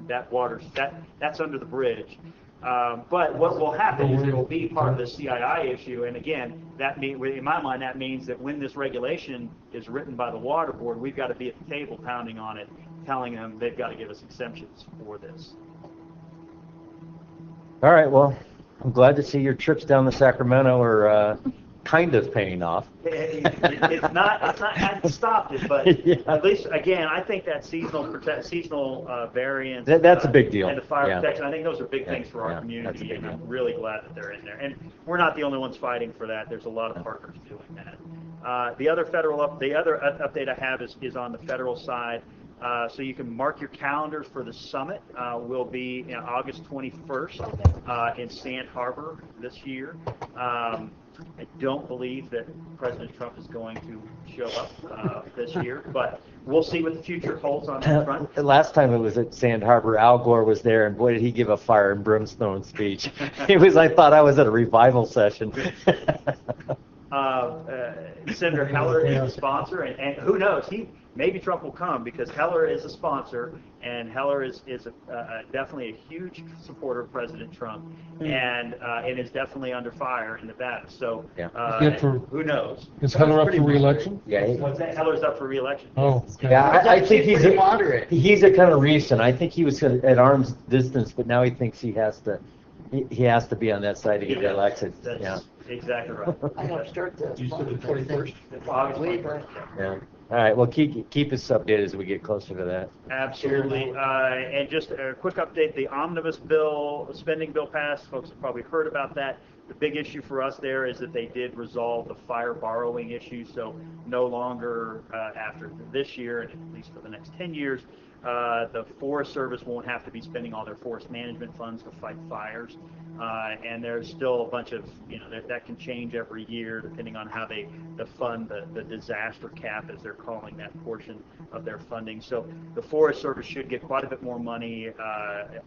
that's under the bridge. But what will happen is it will be part of the CII issue, and again, in my mind, that means that when this regulation is written by the water board, we've got to be at the table pounding on it, telling them they've got to give us exemptions for this. All right, well, I'm glad to see your trips down to Sacramento are kind of paying off. It's not hasn't stopped it, but Yeah. at least again, I think that seasonal variance. That's a big deal. And the fire Yeah. protection, I think those are big Yeah, things for our yeah, that's a community, big and deal. I'm really glad that they're in there. And we're not the only ones fighting for that. There's a lot of partners doing that. The other update I have is on the federal side. So you can mark your calendars for the summit. Will be August 21st in Sand Harbor this year. I don't believe that President Trump is going to show up this year, but we'll see what the future holds on that front. The last time it was at Sand Harbor, Al Gore was there, and boy, did he give a fire and brimstone speech. I thought I was at a revival session. Senator Heller is a sponsor, and who knows, maybe Trump will come because Heller is a sponsor, and Heller is definitely a huge supporter of President Trump, and is definitely under fire in Nevada. So who knows? Is Heller up for re-election? Yeah. What's that? Heller's up for re-election. Oh, okay. Yeah, I think he's moderate. He's a kind of recent. I think he was at arm's distance, but now he thinks he has to be on that side to get elected. That's Yeah. exactly right. I have start the. You said the 21st? August 21st. Yeah. All right. Well, keep us updated as we get closer to that. Absolutely. And just a quick update, the omnibus bill, spending bill passed. Folks have probably heard about that. The big issue for us there is that they did resolve the fire borrowing issue, so no longer after this year, and at least for the next 10 years, the Forest Service won't have to be spending all their forest management funds to fight fires. And there's still a bunch of, that can change every year depending on how they fund the disaster cap, as they're calling that portion of their funding. So the Forest Service should get quite a bit more money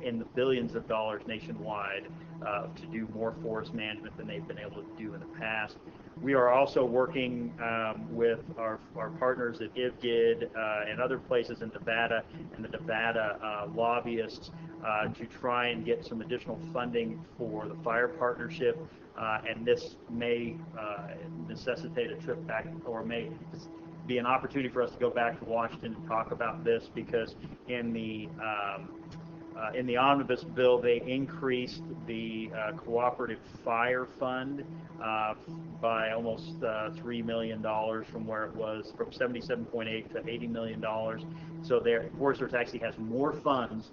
in the billions of dollars nationwide to do more forest management than they've been able to do in the past. We are also working with our partners at IVGID and other places in Nevada and the Nevada lobbyists to try and get some additional funding for the fire partnership, and this may necessitate a trip back, or may be an opportunity for us to go back to Washington and talk about this, because in the omnibus bill, they increased the cooperative fire fund by almost $3 million from where it was, from $77.8 to $80 million. So Forest Service actually has more funds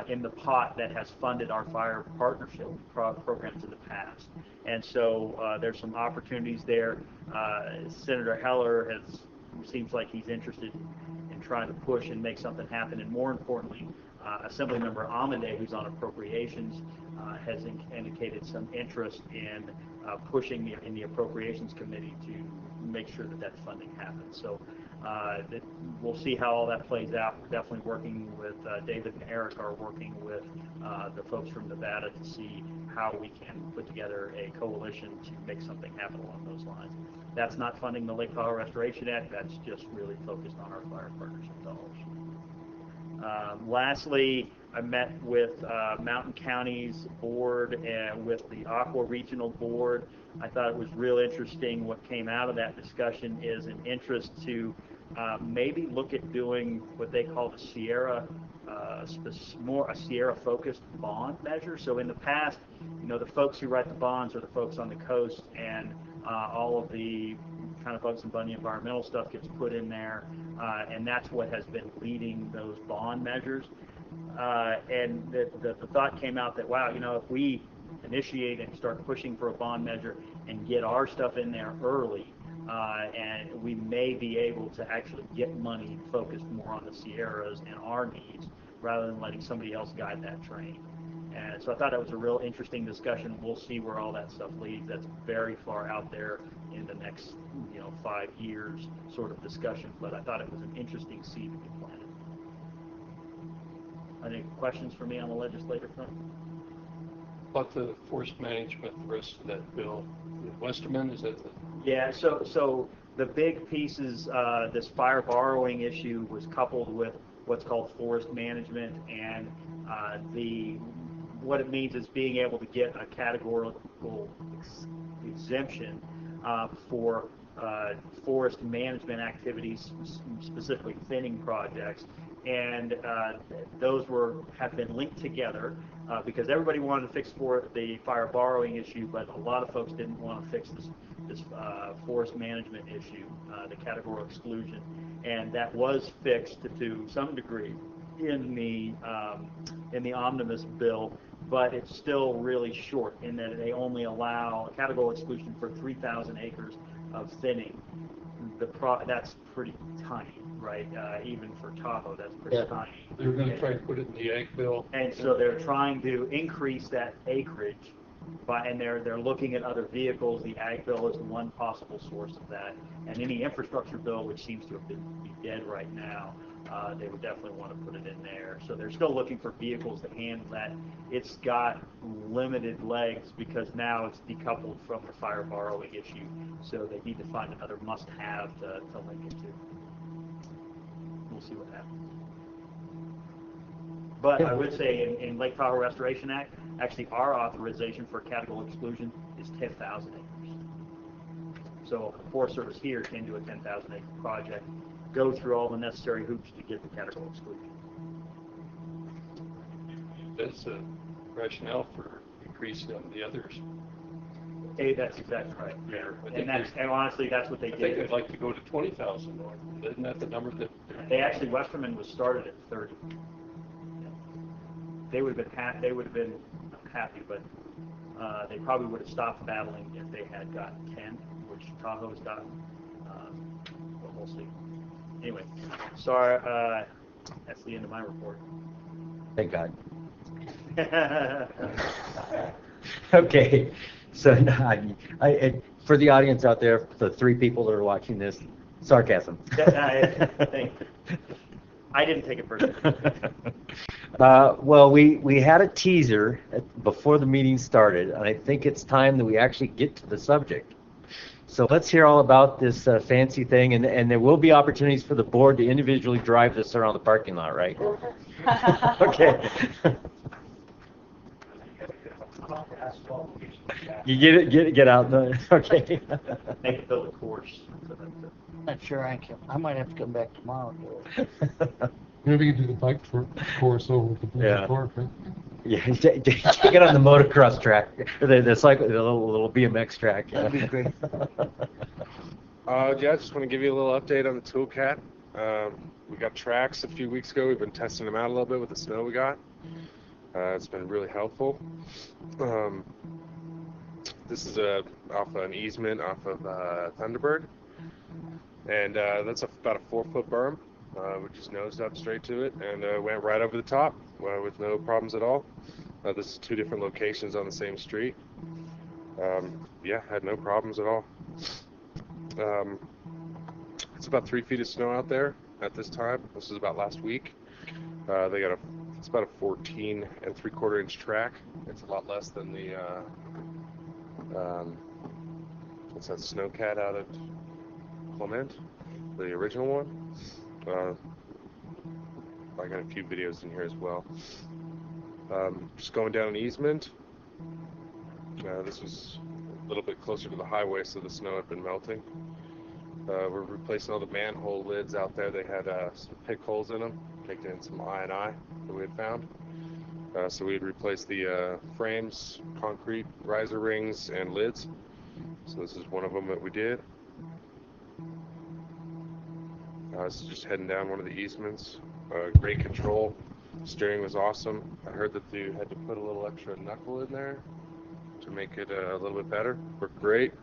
in the pot that has funded our fire partnership programs in the past. And so there's some opportunities there. Senator Heller seems like he's interested in trying to push and make something happen, and more importantly, Assemblymember Amade, who's on appropriations, has indicated some interest in pushing in the appropriations committee to make sure that funding happens. So we'll see how all that plays out. We're definitely working with David and Eric are working with the folks from Nevada to see how we can put together a coalition to make something happen along those lines. That's not funding the Lake Tahoe Restoration Act. That's just really focused on our fire partnership dollars. Lastly, I met with Mountain County's board and with the Aqua Regional Board. I thought it was real interesting. What came out of that discussion is an interest to maybe look at doing what they call the Sierra, more a Sierra-focused bond measure. So in the past, the folks who write the bonds are the folks on the coast, and all of the kind of bugs and bunny environmental stuff gets put in there, and that's what has been leading those bond measures. And the thought came out that, wow, if we initiate and start pushing for a bond measure and get our stuff in there early, and we may be able to actually get money focused more on the Sierras and our needs rather than letting somebody else guide that train. And so I thought it was a real interesting discussion. We'll see where all that stuff leads. That's very far out there in the next 5 years sort of discussion, but I thought it was an interesting seed to be planted. Any questions for me on the legislative front? About the forest management, the rest of that bill, Westerman, is that the... Yeah, so the big pieces, this fire borrowing issue was coupled with what's called forest management, and what it means is being able to get a categorical exemption for forest management activities, specifically thinning projects. and those have been linked together because everybody wanted to fix the fire borrowing issue, but a lot of folks didn't want to fix this forest management issue, the categorical exclusion, and that was fixed to some degree in the omnibus bill, but it's still really short in that they only allow a categorical exclusion for 3,000 acres of thinning. That's pretty tiny, right? Even for Tahoe, that's pretty tiny. They're going to try to put it in the ag bill. And so they're trying to increase that acreage, and they're looking at other vehicles. The ag bill is one possible source of that, and any infrastructure bill, which seems to have be dead right now, they would definitely want to put it in there. So they're still looking for vehicles to handle that. It's got limited legs because now it's decoupled from the fire borrowing issue. So they need to find another must-have to link it to. We'll see what happens. But I would say in Lake Tahoe Restoration Act, actually our authorization for categorical exclusion is 10,000 acres. So the Forest Service here can do a 10,000 acre project, go through all the necessary hoops to get the categorical exclusion. That's a rationale for increasing on the others. Hey, that's exactly right. Yeah. And honestly, that's what they did. I think I'd like to go to 20,000 north. Isn't that the number that? They actually, Westerman was started at 30. They would have been happy, but they probably would have stopped battling if they had gotten 10, which Tahoe's gotten. But we'll see. Anyway, sorry. That's the end of my report. Thank God. Okay, so for the audience out there, the 3 people that are watching this, sarcasm. I didn't take it personally. Well, we had a teaser before the meeting started, and I think it's time that we actually get to the subject. So let's hear all about this fancy thing, and there will be opportunities for the board to individually drive this around the parking lot, right? Okay. You get out. Okay. Make it build a course. I'm not sure I might have to come back tomorrow. Maybe you can do the bike course over at the Blizzard Park, right? Yeah, take it on the motocross track, the little BMX track. That'd be great. I just want to give you a little update on the Toolcat. We got tracks a few weeks ago. We've been testing them out a little bit with the snow we got. It's been really helpful. This is off an easement off of Thunderbird, and that's about a 4-foot berm. We just nosed up straight to it and went right over the top with no problems at all. This is 2 different locations on the same street. Yeah, had no problems at all. It's about 3 feet of snow out there at this time. This is about last week. It's about a 14 3/4 inch track. It's a lot less than the what's that Snowcat out at Clement, the original one. I got a few videos in here as well. Just going down an easement. This was a little bit closer to the highway, so the snow had been melting. We're replacing all the manhole lids out there. They had some pick holes in them, taking in some I&I that we had found. So we had replaced the frames, concrete riser rings, and lids. So this is one of them that we did. This is just heading down one of the easements. Great control. Steering was awesome. I heard that you had to put a little extra knuckle in there to make it a little bit better. Worked great.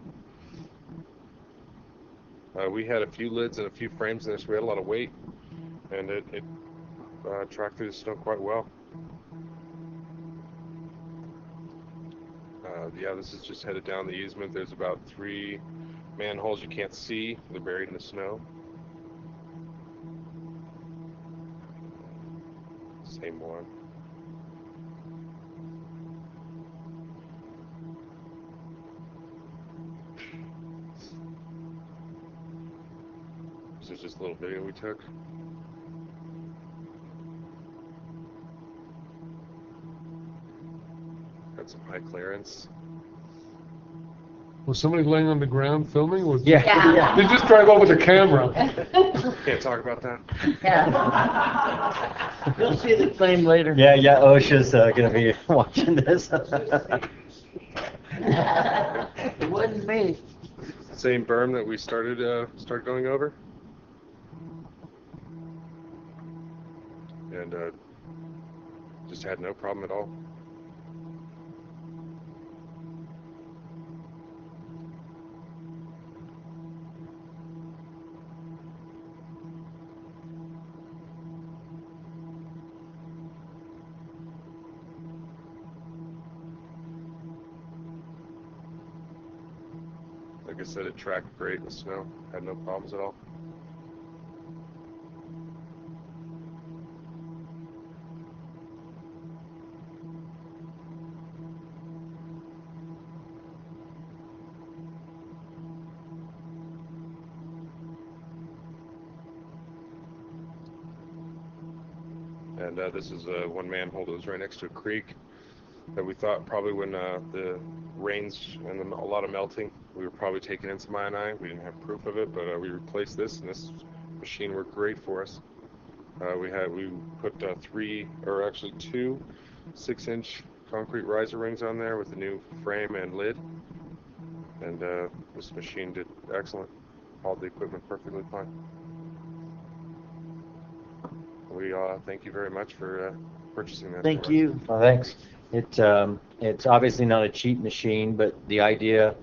We had a few lids and a few frames in there, so we had a lot of weight, and it tracked through the snow quite well. Yeah, this is just headed down the easement. There's about 3 manholes you can't see. They're buried in the snow. Same one. This is just a little video we took. Got some high clearance. Was somebody laying on the ground filming? Or Yeah. Yeah. They just drive over the camera. Can't talk about that. Yeah. You'll see the claim later. Yeah, OSHA's gonna be watching this. It wasn't me. Same berm that we started going over. And just had no problem at all. Like I said, it tracked great in the snow. Had no problems at all. And this is one manhole that was right next to a creek that we thought probably when the rains and a lot of melting, we were probably taking in some I&I. We didn't have proof of it, but we replaced this, and this machine worked great for us. We put two 6-inch concrete riser rings on there with a new frame and lid, and this machine did excellent. Hauled the equipment perfectly fine. We thank you very much for purchasing that. Thank you. Well, thanks. It's obviously not a cheap machine, but the idea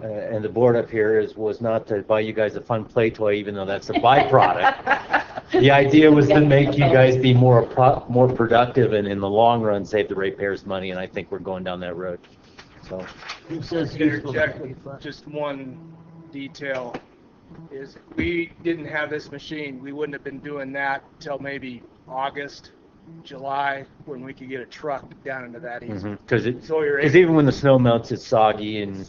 and the board up here was not to buy you guys a fun play toy, even though that's a byproduct. The idea was to make you guys be more productive and in the long run save the ratepayers money, and I think we're going down that road. So. Who says Interject just one detail is we didn't have this machine. We wouldn't have been doing that till maybe August, July, when we could get a truck down into that easement. Because So even when the snow melts, it's soggy and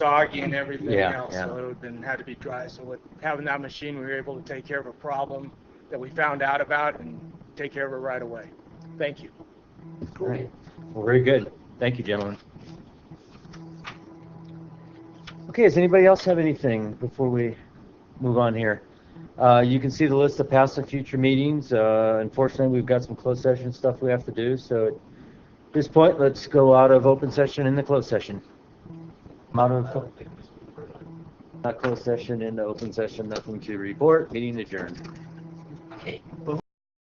everything else, so it had to be dry. So with having that machine, we were able to take care of a problem that we found out about and take care of it right away. Thank you. Great. Well, very good. Thank you, gentlemen. Okay, does anybody else have anything before we move on here? You can see the list of past and future meetings. Unfortunately, we've got some closed session stuff we have to do, so at this point, let's go out of open session in the closed session. Out of not closed session into open session, nothing to report. Meeting adjourned. Okay.